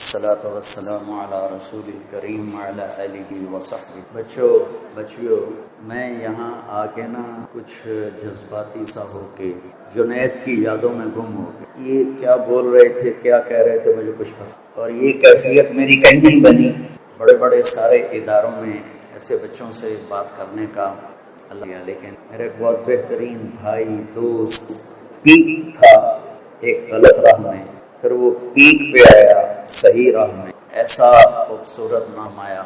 الصلاۃ والسلام علی رسول الکریم وعلی آلہ وصحبہ۔ بچیوں میں یہاں آ کے نا کچھ جذباتی سا ہو کے جنید کی یادوں میں گم ہو گئے۔ یہ کیا بول رہے تھے، کیا کہہ رہے تھے، مجھے کچھ پتا، اور یہ کیفیت میری کہیں نہیں بنی۔ بڑے بڑے سارے اداروں میں ایسے بچوں سے بات کرنے کا اللہ، لیکن میرے ایک بہت بہترین بھائی دوست پیک تھا ایک غلط راہ میں، پھر وہ پیک پہ آیا صحیح راہ میں، ایسا خوبصورت نام آیا۔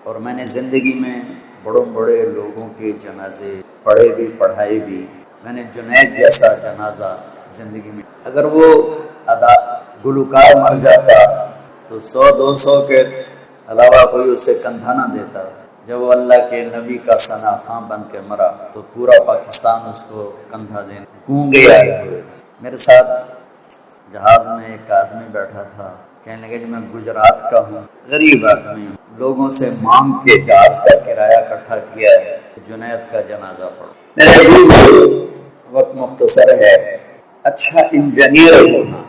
اور میں نے زندگی میں بڑے لوگوں کے جنازے پڑھے بھی پڑھائے بھی، میں نے جنید جیسا جنازہ زندگی میں، اگر وہ گلوکار مر جاتا تو 100-200 کے علاوہ کوئی اسے کندھا نہ دیتا۔ جب وہ اللہ کے نبی کا ثنا خاں بن کے مرا تو پورا پاکستان اس کو کندھا دینے گونگے آئے ہوئے۔ میرے ساتھ جہاز میں ایک آدمی بیٹھا تھا، کہنے لگے کہ میں گجرات کا ہوں، غریب آدمی ہوں، لوگوں سے مانگ کے جہاز کا کرایہ اکٹھا کیا ہے، جنید کا جنازہ پڑھو۔ میرے عزیزو، وقت مختصر ہے۔ اچھا انجینئر ہونا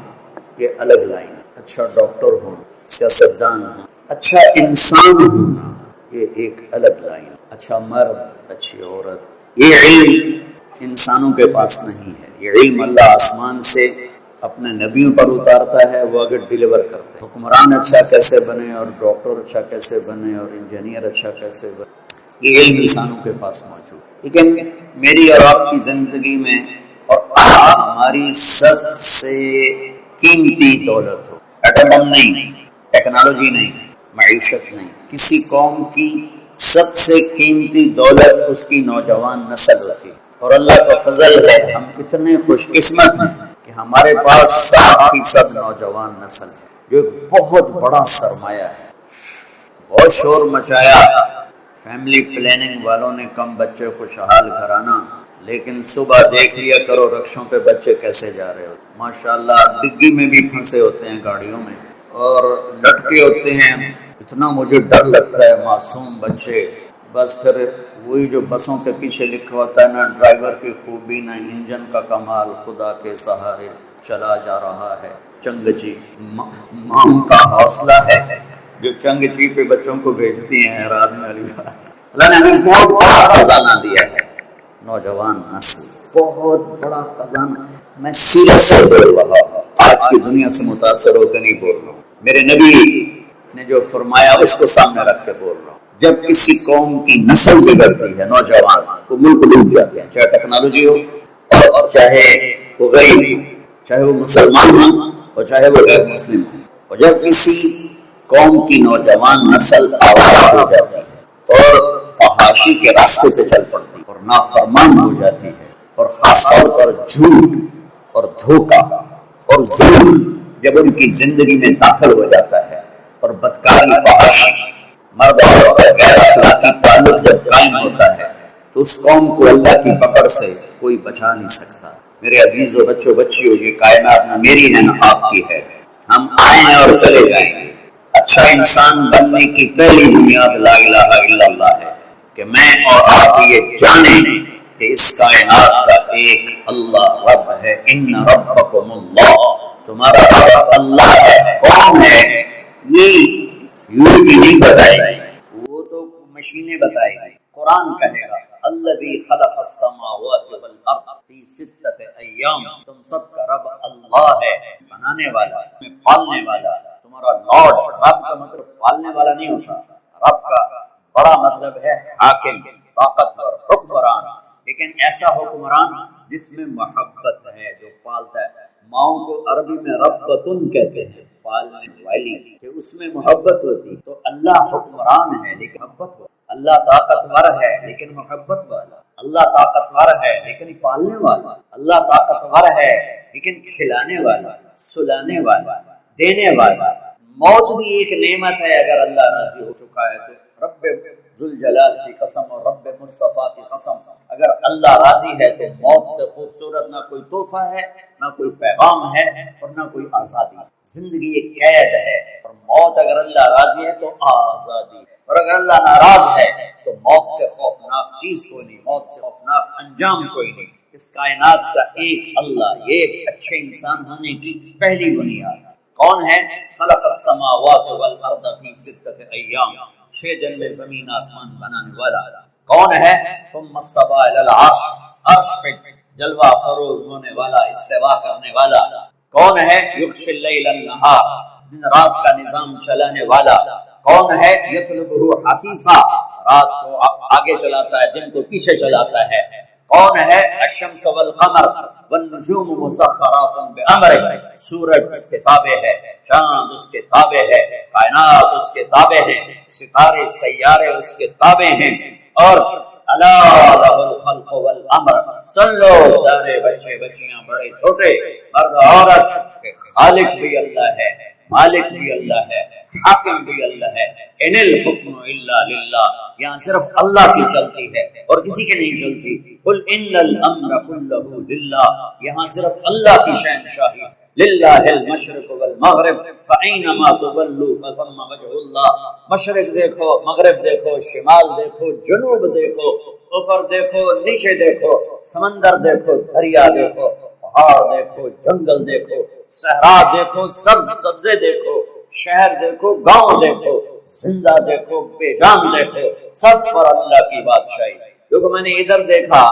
یہ الگ لائن، اچھا ڈاکٹر ہونا، سیاستدان ہونا، اچھا انسان ہونا یہ ایک الگ لائن، اچھا مرد، اچھی عورت، یہ علم انسانوں کے پاس نہیں ہے۔ یہ علم اللہ آسمان سے اپنے نبیوں پر اتارتا ہے، وہ اگر ڈیلیور کرتے ہیں۔ حکمران اچھا کیسے بنے، اور ڈاکٹر اچھا کیسے بنے، اور انجینئر اچھا کیسے بنے، یہ علم انسانوں کے پاس موجود ہے۔ لیکن میری اور آپ کی زندگی میں اور ہماری سب سے قیمتی دولت ہو، ایٹم بم نہیں، ٹیکنالوجی نہیں، معیشت نہیں، کسی قوم کی سب سے قیمتی دولت اس کی نوجوان نسل ہوتی ہے۔ اور اللہ کا فضل ہے، ہم اتنے خوش قسمت ہیں کہ ہمارے پاس 60% نوجوان نسل ہے، جو ایک بہت بڑا سرمایہ ہے۔ بہت شور مچایا فیملی پلاننگ والوں نے، کم بچے خوشحال گھرانہ، لیکن صبح دیکھ لیا کرو رکشوں پہ بچے کیسے جا رہے ہوتے، ماشاءاللہ ڈگی میں بھی پھنسے ہوتے ہیں گاڑیوں میں اور لٹکے ہوتے ہیں۔ اتنا مجھے ڈر لگتا ہے، معصوم بچے۔ بس پھر وہی جو بسوں کے پیچھے لکھا ہوتا ہے، نہ ڈرائیور کی خوبی نہ انجن کا کمال، خدا کے سہارے چلا جا رہا ہے چنگچی۔ ماں کا حوصلہ ہے جو چنگچی پہ بچوں کو بھیجتی ہیں، حیران والی بات۔ اللہ نے ہمیں بہت بڑا خزانہ دیا ہے، نوجوان نسل، بہت بڑا خزانہ۔ میں سیرت سے بول رہا ہوں، آج کی دنیا سے متاثر ہو کے نہیں بول رہا ہوں، میرے نبی نے جو فرمایا اس کو سامنے رکھ کے بول رہا ہوں۔ جب کسی قوم کی نسل بگڑتی ہے، نوجوان، وہ ملک ڈوب جاتے ہیں، چاہے ٹیکنالوجی ہو اور چاہے وہ غریب ہو، چاہے وہ مسلمان ہو اور چاہے وہ غیر مسلم ہو۔ اور جب کسی قوم کی نوجوان نسل آوارہ ہو جاتی ہے اور فحاشی کے راستے پہ چل پڑتی ہے اور نافرمان ہو جاتی ہے، اور خاص طور پر جھوٹ اور دھوکہ اور ظلم جب ان کی زندگی میں داخل ہو جاتا ہے، اور بدکاری، فحاشی، مرد اور غیر اخلاقی تعلق جب قائم ہوتا ہے، تو اس قوم کو اللہ کی پکڑ سے کوئی بچا نہیں سکتا۔ میرے عزیزو، بچوں بچیوں، یہ کائنات نہ میری ہے نہ آپ کی ہے، ہم آئے ہیں اور چلے جائیں گے۔ اچھا انسان بننے کی پہلی بنیاد لا الہ الا اللہ ہے، کہ میں اور آپ یہ جانیں کہ اس کائنات کا ایک اللہ رب ہے۔ ان ربکم اللہ، تمہارا رب اللہ ہے۔ کون ہے؟ یہ یونٹی نہیں بتائے گی، وہ تو مشینیں بتائے گی، قرآن کہے گا الذی خلق السماوات والارض فی ستۃ ایام، تم سب کا رب اللہ ہے، بنانے والا، پالنے والا، تمہارا لارڈ۔ رب کا مطلب پالنے والا نہیں ہوتا، رب کا بڑا مطلب ہے حاکم، طاقتور، حکمران، لیکن ایسا حکمران جس میں محبت ہے، جو پالتا ہے۔ ماؤں کو عربی میں ربتن کہتے ہیں، پالنے والی، کہ اس میں محبت ہوتی۔ تو اللہ حکمران ہے لیکن محبت والا، اللہ طاقتور ہے لیکن محبت والا، اللہ طاقتور ہے لیکن پالنے والا، اللہ طاقتور ہے لیکن کھلانے والا، سلانے والا، دینے والا۔ موت بھی ایک نعمت ہے اگر اللہ راضی ہو چکا ہے تو۔ رب ذوالجلال کی قسم اور رب مصطفیٰ کی قسم، اگر اللہ راضی ہے تو موت سے خوبصورت نہ کوئی تحفہ ہے، نہ کوئی پیغام ہے، اور نہ کوئی آزادی۔ زندگی ایک قید ہے، اور موت اگر اللہ راضی ہے تو آزادی، اور اگر اللہ ناراض ہے تو موت سے خوفناک چیز کوئی نہیں، موت سے خوفناک انجام کوئی نہیں۔ اس کائنات کا ایک اللہ، یہ ایک اچھے انسان ہونے کی پہلی بنیاد۔ کون ہے؟ خلق السماوات والارض فی ستۃ ایام، 6 دن میں زمین آسمان بنانے والا کون ہے؟ ثم استوى الی العرش، عرش پہ جلوہ فروز ہونے والا، استوا کرنے والا کون ہے؟ یغشی اللیل النہار، دن رات کا نظام چلانے والا کون ہے؟ یطلبہ حفیظا، رات کو آگے چلاتا ہے، دن کو پیچھے چلاتا ہے کون ہے؟ الشمس والقمر والنجوم مسخرات بامرہ، سورج اس کے تابع ہے، چاند اس کے تابع ہے، کائنات اس کے تابع ہیں، ستارے سیارے اس کے تابع ہیں، اور الا لہ الخلق والامر، سن لو سارے بچے بچیاں بڑے چھوٹے مرد عورت کہ خالق بھی اللہ ہے، مالک بھی اللہ ہے، حاکم بھی اللہ ہے۔ ان الحکم الا للہ، یہاں صرف اللہ کی چلتی ہے اور کسی کی نہیں چلتی۔ قل ان الامر کلہ للہ، یہاں صرف اللہ کی شہنشاہی، للہ المشرق والمغرب فاینما تولوا فثم وجہ اللہ، مشرق دیکھو، مغرب دیکھو، شمال دیکھو، جنوب دیکھو، اوپر دیکھو، نیچے دیکھو، سمندر دیکھو، دریا دیکھو، پہاڑ دیکھو، جنگل دیکھو، صحرا دیکھو، سبزے دیکھو، شہر دیکھو، گاؤں دیکھو، زندہ دیکھو، بے جان دیکھو، سب پر اللہ کی بادشاہی۔ کیونکہ میں نے ادھر دیکھا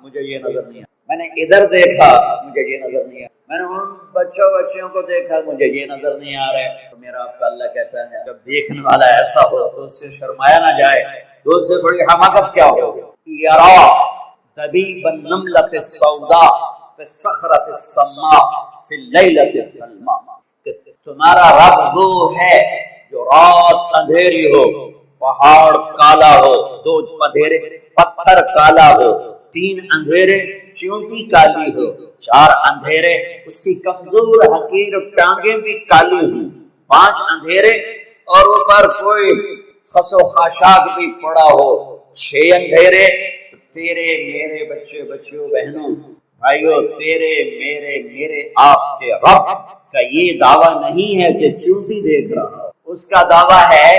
مجھے یہ نظر نہیں آیا، میں نے ادھر دیکھا مجھے یہ نظر نہیں آیا، میں نے ان بچوں کو دیکھا مجھے یہ نظر نہیں آ رہا ہے۔ تو میرا آپ کا اللہ کہتا ہے جب دیکھنے والا ایسا ہو تو اس سے شرمایا نہ جائے، تو اس سے بڑی حماقت کیا ہو؟ یرا دبیب النملۃ السوداء فی الصخرۃ السماء فی اللیلۃ الظلماء، کہ تمہارا رب وہ ہے جو رات اندھیری ہو، پہاڑ کالا ہو، 2 اندھیرے پتھر کالا ہو، 3 اندھیرے چیونٹی کالی ہو، 4 اندھیرے اس کی کمزور حقیر ٹانگیں بھی کالی ہوں، 5 اندھیرے اور اوپر کوئی خس و خاشاک بھی پڑا ہو، 6 اندھیرے۔ تیرے میرے بچے بچیوں بہنوں بھائیوں، تیرے میرے آپ کے رب کا یہ دعویٰ نہیں ہے کہ چیونٹی دیکھ رہا ہو، اس کا دعویٰ ہے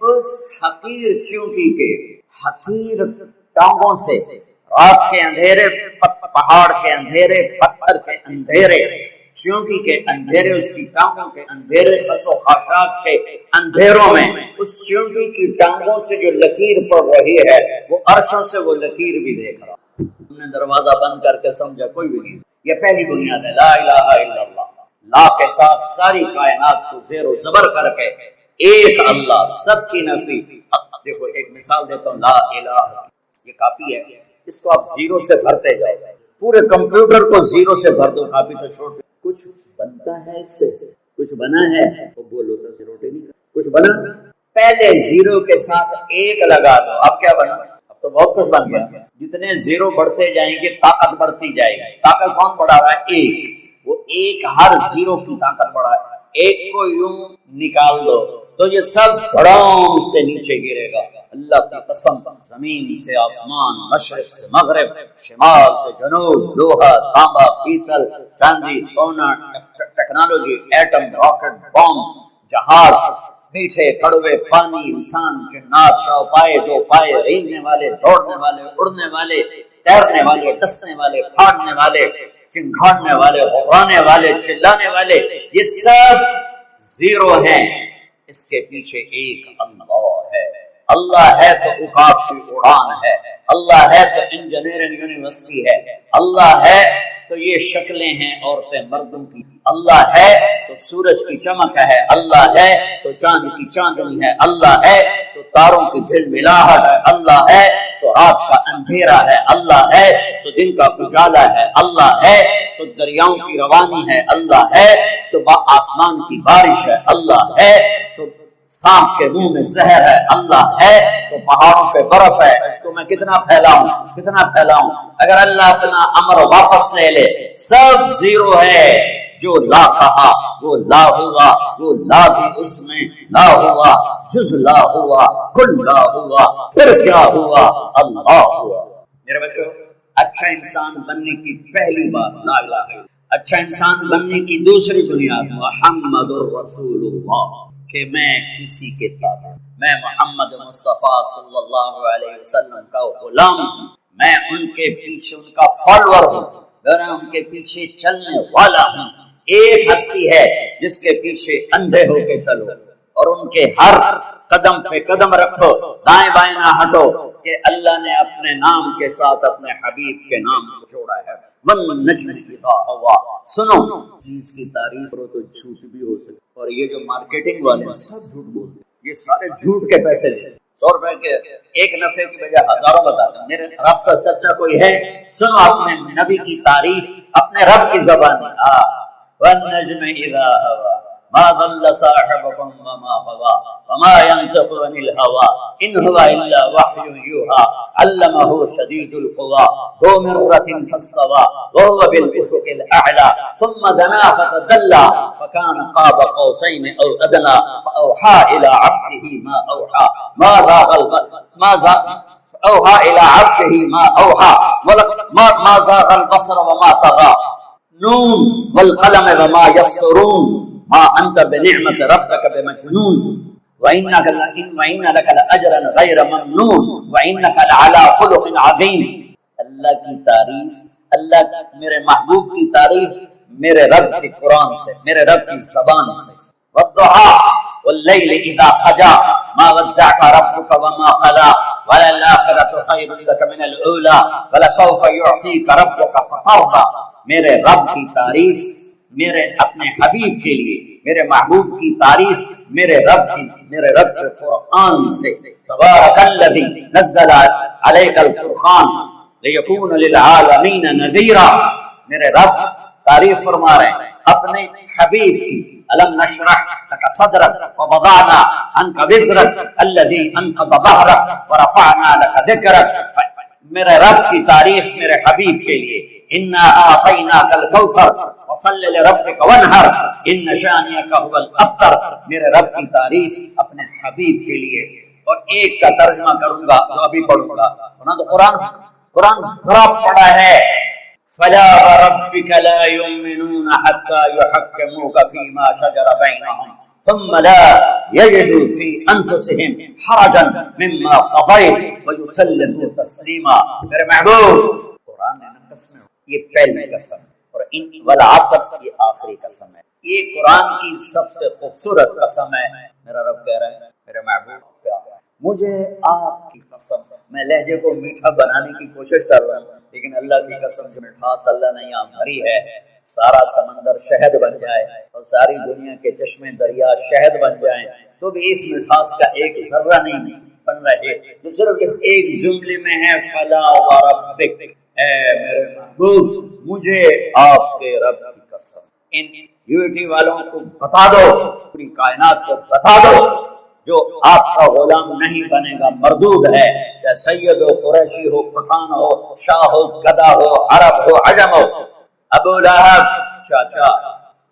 اس حقیر چیونٹی کے حقیر ٹانگوں سے، رات کے اندھیرے، پہاڑ کے اندھیرے، پتھر کے اندھیرے، چیونٹی کے اندھیرے، اس کی ٹانگوں کے اندھیرے، خس و خاشاک کے اندھیروں میں اس چیونٹی کی ٹانگوں سے جو لکیر پڑ رہی ہے وہ عرشوں سے وہ لکیر بھی دیکھ رہا۔ ہم نے دروازہ بند کر کے سمجھا کوئی بھی نہیں، یہ پہلی بنیاد ہے، لا الہ الا اللہ، لا کے ساتھ ساری کائنات کو زیر و زبر کر کے ایک اللہ، سب کی نفی۔ دیکھو ایک مثال دیتا ہوں، لا الہ، یہ کافی ہے، اس کو آپ 0 سے بھرتے جاؤ، پورے کمپیوٹر کو 0 سے بھر دو، کافی تو چھوڑ، کچھ بنتا ہے اس سے، کچھ بنا ہے، وہ بولو تو روٹی نہیں، کچھ بنا، پہلے 0 کے ساتھ 1 لگا دو، اب کیا بنا؟ اب تو بہت کچھ بن گیا۔ جتنے 0 بڑھتے جائیں گے طاقت بڑھتی جائے گی، طاقت کون بڑھا رہا ہے؟ 1، وہ 1 ہر 0 کی طاقت بڑھا ہے، 1 کو یوں نکال دو تو یہ سب دھڑام سے نیچے گرے گا۔ اللہ کی قسم، زمین سے آسمان، مشرق سے مغرب، شمال سے جنوب، لوہا، تانبا، پیتل، چاندی، سونا، ٹیکنالوجی، ایٹم، راکٹ، بم، جہاز، میٹھے کڑوے، پانی، انسان، جنات، چوپائے، 2 پائے، رینگنے والے، دوڑنے والے، اڑنے والے، تیرنے والے، ڈسنے والے، پھاڑنے والے، چنگھاڑنے والے، غرانے والے، چلانے والے، یہ سب 0 ہیں، اس کے پیچھے ایک اللہ ہے۔ اللہ ہے تو عقاب کی اڑان ہے، اللہ ہے تو انجینئرنگ یونیورسٹی ہے، اللہ ہے تو یہ شکلیں ہیں عورتیں مردوں کی، اللہ ہے تو سورج کی چمک ہے، اللہ ہے تو چاند کی چاندنی ہے، اللہ ہے تو تاروں کی جھلملاہٹ ہے، اللہ ہے تو رات کا اندھیرا ہے، اللہ ہے تو دن کا اجالا ہے، اللہ ہے تو دریاؤں کی روانی ہے، اللہ ہے تو آسمان کی بارش ہے، اللہ ہے تو سانپ کے منہ میں زہر ہے، اللہ ہے تو پہاڑوں پہ برف ہے۔ اس کو میں کتنا پھیلاؤں، اگر اللہ اپنا امر واپس لے لے، سب 0 ہے۔ جو لا کہا وہ لا ہوا، وہ لا بھی اس میں لا ہوا، جز لا ہوا، کل لا ہوا، پھر کیا ہوا؟ اللہ ہوا۔ میرے بچوں، اچھا انسان بننے کی پہلی بات لا الہ الا اللہ، اچھا انسان بننے کی دوسری بنیاد محمد الرسول اللہ، کہ میں کسی کے تابع، میں محمد مصطفیٰ صلی اللہ علیہ وسلم کا غلام ہوں، میں ان کے پیچھے ان کا فالوور ہوں، میں ان کے پیچھے چلنے والا ہوں۔ ایک ہستی ہے جس کے پیچھے اندھے ہو کے چلو اور ان کے ہر قدم پہ قدم رکھو، دائیں بائیں نہ ہٹو، کہ اللہ نے اپنے نام کے ساتھ اپنے حبیب کے نام کو جوڑا ہے۔ وَالنَّجْمِ إِذَا هَوَىٰ، سنو چیز کی تعریف کرو تو جھوٹ بھی ہو سکتا، اور یہ جو مارکیٹنگ والے ہیں سب جھوٹ بولتے ہیں، یہ سارے جھوٹ کے پیسے لیتے ہیں، 100 روپے کے ایک نفع کی بجائے ہزاروں بتاتے ہیں۔ میرے رب سے سچا کوئی ہے؟ سنو اپنے نبی کی تعریف اپنے رب کی زبان میں۔ وَالنَّجْمِ إِذَا هَوَىٰ ما ضل صاحبكم وما غوى وما ينطق عن الهوى إن هو إلا وحي يوحى علمه شديد القوى ذو مرة فاستوى وهو بالأفق الأعلى ثم دنا فتدلى فكان قاب قوسين أو أدنى فأوحى إلى عبده ما أوحى أوحى إلى عبده ما أوحى ما زاغ البصر وما طغى نون والقلم وما يسطرون ما انت بنعمت ربک بمجنون وَإِنَّ لَكَ لَأَجْرًا غَيْرَ مَمْنُونٍ وَإِنَّكَ لَعَلَىٰ خُلُقٍ عَظِيمٍ۔ اللہ کی تعریف، اللہ میرے محبوب کی تعریف میرے رب کے قرآن سے، میرے رب کی زبان سے۔ وَالضُّحَىٰ وَاللَّيْلِ إِذَا سَجَىٰ مَا وَدَّعَكَ رَبُّكَ وَمَا قَلَىٰ وَلَلْآخِرَةُ خَيْرٌ لَكَ مِنَ الْأُولَىٰ وَلَسَوْفَ يُعْطِيكَ رَبُّكَ فَتَرْضَىٰ۔ میرے رب کی تعریف میرے اپنے حبیب کے لیے، میرے محبوب کی تعریف میرے رب کے قرآن سے۔ تبارک الذی نزل علیک الفرقان لیکون للعالمین نذیرا۔ میرے رب تعریف فرما رہے ہیں اپنے حبیب کی۔ الم نشرح لک صدرک ووضعنا عنک وزرک الذی انقض ظہرک ورفعنا لک ذکرک۔ میرے رب کی تعریف میرے حبیب کے لیے۔ انا اعطیناک الکوثر فصل لربک وانحر ان شانئک هو الابتر۔ میرے رب کی تعریف اپنے حبیب کے لیے۔ اور ایک کا ترجمہ کروں گا جو ابھی پڑھوں گا، تو قرآن بھرا پڑا ہے۔ فلا وربک لا یؤمنون حتی یحکموک فیما شجر بینہم ثم لا یجدوا فی انفسہم حرجا مما قضیت ویسلموا تسلیما۔ میرے محبوب، قرآن نے قسم، یہ پہلی قسم، اور ان والعصر یہ آخری قسم ہے۔ یہ قرآن کی سب سے خوبصورت قسم ہے۔ میرا رب کہہ رہا ہے میرے محبوب مجھے آپ کی قسم، میں لہجے کو میٹھا بنانے کی کوشش کر رہا ہوں، لیکن اللہ کی قسم سے مٹھاس اللہ نے یہاں بھری ہے۔ سارا سمندر شہد بن جائے اور ساری دنیا کے چشمے دریا شہد بن جائیں تو بھی اس مٹھاس کا ایک ذرہ نہیں بن رہے جو صرف اس ایک جملے میں ہے، فلا وربک، اے میرے محبوب مجھے آپ کے رب کی قسم۔ ان یونٹی والوں کو بتا دو، پوری کائنات کو بتا دو، جو آپ کا غلام نہیں بنے گا مردود ہے، چاہے سید ہو، قریشی ہو، پٹھان ہو، شاہ ہو، گدا ہو، عرب ہو، عجم ہو، ابو لہب چاچا۔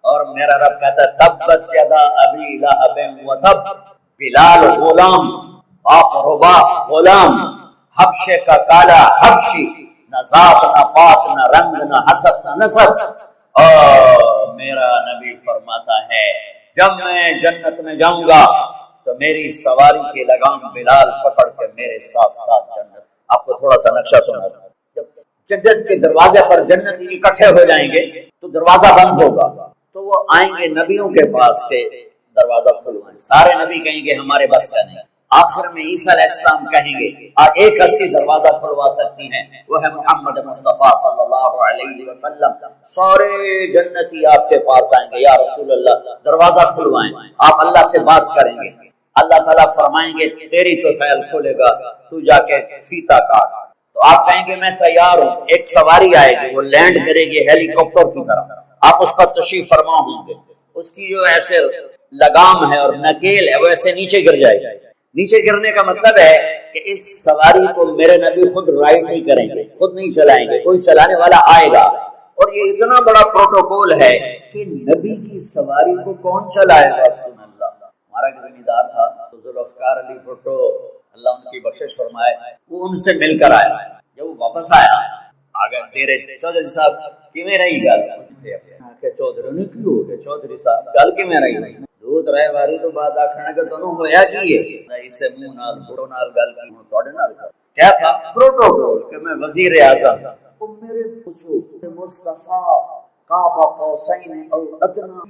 اور میرا رب کہتا ہے تبت یدا ابی لہب وتب، بلال غلام، باپ ربا غلام، حبشے کا کالا حبشی، نہ ذات نہ پات نہ رنگ نہ حسب نہ نسب۔ اور میرا نبی فرماتا ہے جب میں جنت میں جاؤں گا تو میری سواری کی لگام بلال پکڑ کے میرے ساتھ ساتھ جنت۔ آپ کو تھوڑا سا نقشہ سنا، جب جنت کے دروازے پر جنتی اکٹھے ہو جائیں گے تو دروازہ بند ہوگا، تو وہ آئیں گے نبیوں کے پاس کے دروازہ کھلوائیں۔ سارے نبی کہیں گے ہمارے بس کا نہیں۔ آخر میں عیسیٰ علیہ السلام کہیں گے آج ایک ہستی دروازہ کھلوا سکتی ہیں، وہ ہے محمد مصطفیٰ صلی اللہ علیہ وسلم۔ سارے جنتی آپ کے پاس آئیں گے، یا رسول اللہ دروازہ کھلوائیں۔ آپ اللہ سے بات کریں گے، اللہ تعالیٰ فرمائیں گے تیری تو فعل کھلے گا، تو جا کے فیتا کاٹ۔ تو آپ کہیں گے میں تیار ہوں۔ ایک سواری آئے گی، وہ لینڈ کرے گی ہیلی کاپٹر کی طرح، آپ اس پر تشریف فرما ہوں گے، اس کی جو ایسے لگام ہے اور نکیل ہے وہ ایسے نیچے گر جائے گی۔ نیچے گرنے کا مطلب ہے کہ اس سواری کو میرے نبی خود رائڈ نہیں کریں گے، خود نہیں چلائیں گے، کوئی چلانے والا آئے گا۔ اور یہ اتنا بڑا پروٹوکول ہے کہ نبی کی سواری کو کون چلائے گا؟ سبحان اللہ۔ ہمارا ایک ذمہ دار تھا ذوالفقار علی بھٹو، اللہ ان کی بخشش فرمائے، وہ ان سے مل کر آیا۔ جب وہ واپس آیا آگے تیرے چودھری صاحب کی میں رہی گل کہ چودھری نے کی ہو گیا، چودھری صاحب گل کی میں رہی دودھ رہے واری تو بات آکھنا کہ دونوں ہویا کی ہے اس سے منہ نال بڑو نال گل کی ہوں توڑے نال کیا تھا پروٹوکول کہ میں وزیر اعظم وہ میرے پوچھو مصطفیٰ قاب قوسین او ادنی،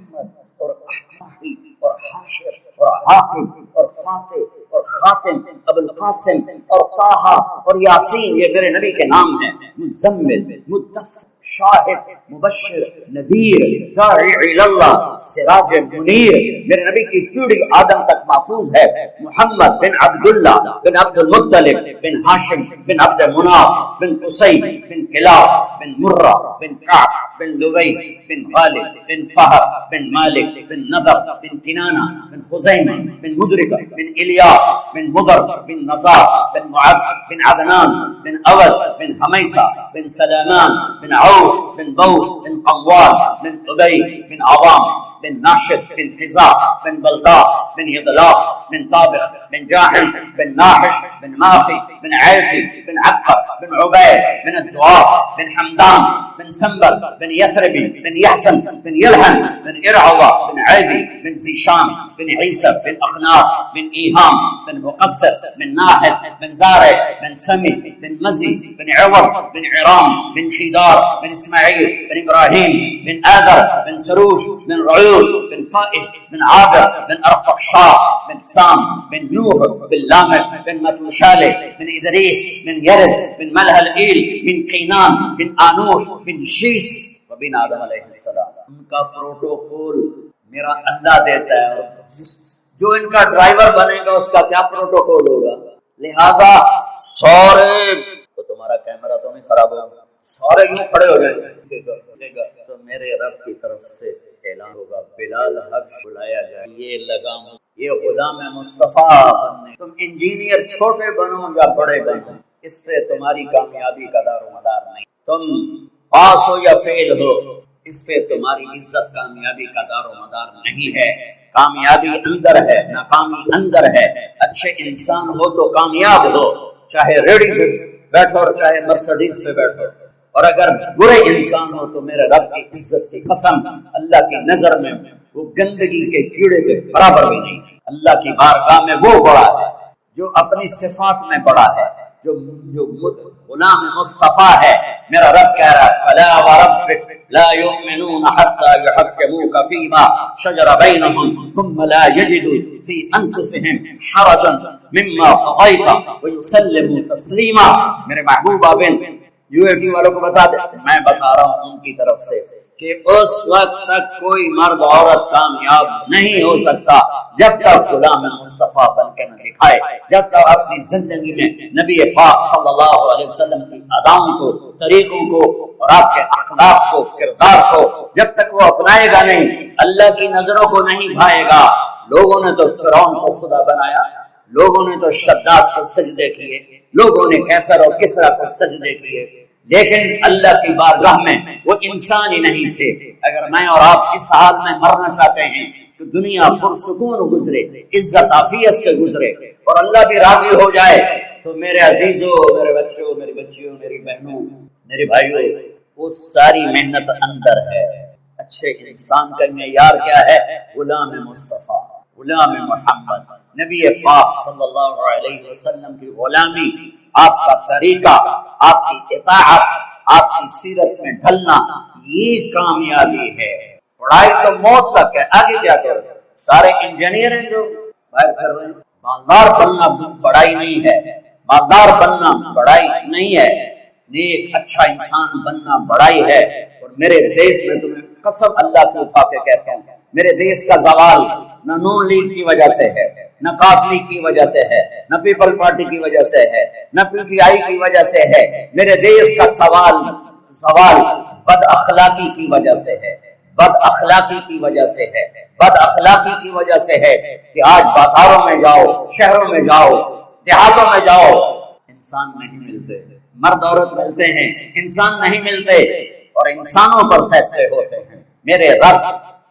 اور احماحی اور حاشر اور عاقب اور فاتح اور خاتم، ابو القاسم اور طٰہٰ اور یاسین، یہ میرے نبی کے نام ہیں۔ مزمل، مدثر، شاہد، مبشر، نذیر، داعی اللہ، سراج منیر، میرے نبی کی پیڑھی آدم تک محفوظ ہے۔ محمد بن عبداللہ بن عبد المطلب بن ہاشم بن عبد مناف بن قصی بن کلاب بن مرہ بن کعب بن لوی بن غالب بن فہر بن مالک بن نضر بن کنانہ بن خزیمہ بن مدرکہ بن الیاس بن مدر بن نزار بن معد بن عدنان بن اود بن حمیسہ بن سلامان بن عوف بن بوس بن قوال بن طبی بن عوام بن ناشد بن حزا بن بلداس بن یغلاف بن طابخ بن جاحم بن ناحش بن ماخی بن عیفی بن عقب بن عبید بن الدعاء بن حمدان بن سنبل بن یثربی بن یحسن بن یلحن بن ارعوہ بن عیبی بن زیشان بن عیسر بن اخناق بن ایہام بن مقصر بن ناحف بن زارع بن سمی بن مزی بن عور بن عرام بن خیدار بن اسماعیل بن ابراہیم بن آدر بن سروج بن رعود بن فائش بن عابر بن ارفقشاء بن سام بن نوح بن لامع بن متوشالح بن ادریس بن یرد بن ملح الایل بن قینان بن آنوش بن شیس وبن آدم علیہ السلام۔ ان کا پروٹوکول میرا اللہ دیتا ہے، اور جو ان کا ڈرائیور بنے گا اس کا کیا پروٹوکول ہوگا۔ لہذا سورے تو تمہارا کیمرہ تو نہیں خراب ہوگا، سورے کیوں کھڑے ہو جائیں گے تو میرے رب کی طرف سے اعلان ہوگا، بلال حق بلایا جائے، یہ لگام، یہ غلام مصطفیٰ بننے، تم انجینئر چھوٹے بنو یا بڑے بنو، اس پہ تمہاری کامیابی کا دار و مدار نہیں، تم پاس ہو یا فیل ہو، اس پہ تمہاری عزت کامیابی کا دار و مدار نہیں ہے۔ کامیابی اندر ہے، ناکامی اندر ہے۔ اچھے انسان ہو تو کامیاب ہو، چاہے ریڑھی پہ بیٹھو اور چاہے مرسڈیز پہ بیٹھو، اور اگر برے انسان ہو تو میرے رب کی عزت کی قسم، اللہ کی نظر میں وہ گندگی کے کیڑے کے برابر بھی نہیں۔ اللہ کی بارگاہ میں وہ بڑا ہے جو اپنی صفات میں بڑا ہے، جو غلام مصطفیٰ ہے۔ میرا رب کہہ رہا ہے فلا وربک لا یؤمنون حتی یحکموک فیما شجر بینہم ثم لا یجدوا فی انفسہم حرجا مما قضیت ویسلموا تسلیما۔ میرے محبوبہ بن UAT والوں کو بتا دے، میں بتا رہا ہوں ان کی طرف سے کہ اس وقت تک کوئی مرد عورت کامیاب نہیں ہو سکتا جب تک غلام مصطفیٰ بن کے نہ دکھائے، جب تک اپنی زندگی میں نبی پاک صلی اللہ علیہ وسلم کی اداؤں کو، طریقوں کو اور آپ کے اخلاق کو، کردار کو جب تک وہ اپنائے گا نہیں، اللہ کی نظروں کو نہیں بھائے گا۔ لوگوں نے تو فرعون کو خدا بنایا، لوگوں نے تو شداد کو سجدے کیے، لوگوں نے کیسر اور کسرا کو سجدے کیے، لیکن اللہ کی بارگاہ میں وہ انسان ہی نہیں تھے۔ اگر میں اور آپ اس حال میں مرنا چاہتے ہیں کہ دنیا پرسکون گزرے، عزت عافیت سے گزرے اور اللہ بھی راضی ہو جائے، تو میرے عزیزوں، میرے بچوں، میری بچیوں، میری بہنوں، میرے بھائیوں، وہ ساری محنت اندر ہے۔ اچھے انسان کا معیار کیا ہے؟ غلام مصطفیٰ، غلام محمد، نبی پاک صلی اللہ علیہ وسلم کی غلامی، آپ کا طریقہ، آپ کی اطاعت، آپ کی سیرت میں ڈھلنا، یہ کامیابی ہے۔ پڑھائی تو موت تک ہے، آگے کیا کرو؟ سارے انجینئر ہیں جو باہر کر رہے ہیں۔ مالدار بننا بڑائی نہیں ہے، مالدار بننا بڑائی نہیں ہے، نیک اچھا انسان بننا بڑائی ہے۔ اور میرے دیش میں تمہیں قسم اللہ کی اٹھا کے کہتا ہوں، میرے دیش کا زوال نہ نون لیگ کی وجہ سے ہے، نہ کاف لیگ کی وجہ سے ہے، نہ پیپل پارٹی کی وجہ سے ہے، نہ PTI کی وجہ سے ہے۔ میرے دیش کا زوال بد اخلاقی کی وجہ سے ہے، بد اخلاقی کی وجہ سے ہے، بد اخلاقی کی وجہ سے ہے کہ آج بازاروں میں جاؤ، شہروں میں جاؤ، دیہاتوں میں جاؤ، انسان نہیں ملتے، مرد عورت ملتے ہیں، انسان نہیں ملتے، اور انسانوں پر فیصلے ہوتے ہیں۔ میرے رب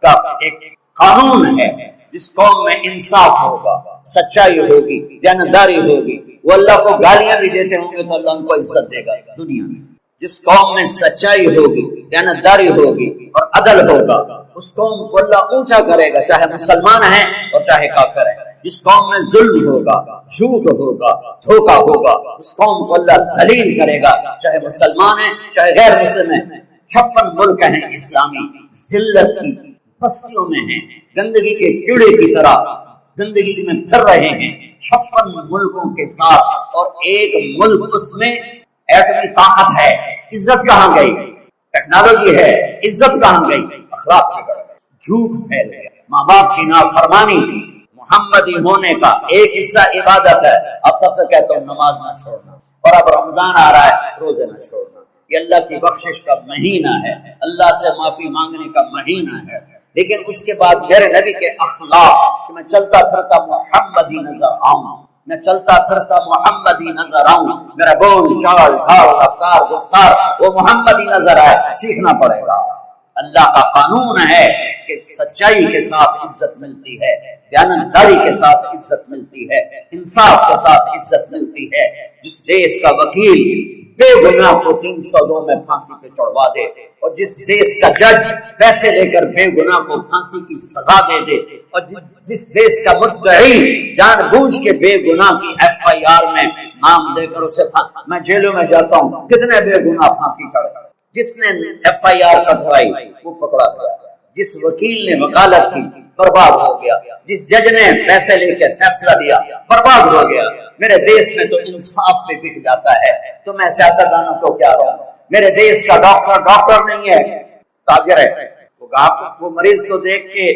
کا ایک قانون ہے، جس قوم میں انصاف ہوگا، سچائی ہوگی، دیانتداری ہوگی، وہ اللہ کو گالیاں بھی دیتے ہوں گے تو اللہ ان کو عزت دے گا دنیا میں۔ جس قوم میں سچائی ہوگی، دیانتداری ہوگی اور عدل ہوگا، اس قوم کو اللہ اونچا کرے گا، چاہے مسلمان ہیں اور چاہے کافر ہیں۔ جس قوم میں ظلم ہوگا، جھوٹ ہوگا، دھوکہ ہوگا، اس قوم کو اللہ ذلیل کرے گا، چاہے مسلمان ہیں چاہے غیر مسلم ہیں۔ 56 ملک ہیں اسلامی، ذلت کی بستیوں میں ہیں، گندگی کے کیڑے کی طرح گندگی میں پھر رہے ہیں 56 ملکوں کے ساتھ، اور ایک ملک اس میں ایٹمی طاقت ہے، عزت کہاں گئی؟ ٹیکنالوجی ہے، عزت کہاں گئی؟ اخلاق بگڑ گئے، جھوٹ پھیل گیا، ماں باپ کی نافرمانی۔ محمدی ہونے کا ایک حصہ عبادت ہے۔ اب سب سے کہتا ہوں نماز نہ چھوڑنا، اور اب رمضان آ رہا ہے، روزے نہ چھوڑنا۔ یہ اللہ کی بخشش کا مہینہ ہے، اللہ سے معافی مانگنے کا مہینہ ہے، لیکن اس کے بعد میرے نبی کے اخلاق کہ میں چلتا پھرتا محمدی نظر آؤں، میں چلتا پھرتا محمدی نظر آؤں، میرا بول چال ڈھال رفتار گفتار وہ محمدی نظر آئے، سیکھنا پڑے گا۔ اللہ کا قانون ہے کہ سچائی کے ساتھ عزت ملتی ہے، دیانتداری کے ساتھ عزت ملتی ہے، انصاف کے ساتھ عزت ملتی ہے۔ جس دیش کا وکیل بے گناہ کو 302 میں پھانسی پہ چڑھوا دے، اور جس دیش کا جج پیسے لے کر بے گناہ کو پھانسی کی سزا دے دے، اور جس دیش کا مدعی جان بوجھ کے بے گناہ کی FIR میں نام دے کر اسے میں جیلوں میں جاتا ہوں، کتنے بے گناہ پھانسی چڑھ گئے۔ جس نے FIR کٹوائی وہ پکڑا گیا، جس وکیل نے وکالت کی برباد ہو گیا، جس جج نے پیسے لے کے فیصلہ دیا برباد ہو گیا۔ میرے دیش میں تو انصاف پہ بک جاتا ہے، تو میں سیاستدانوں کو کیا رہوں؟ میرے دیش کا ڈاکٹر نہیں ہے، تاجر ہے، وہ مریض کو دیکھ کے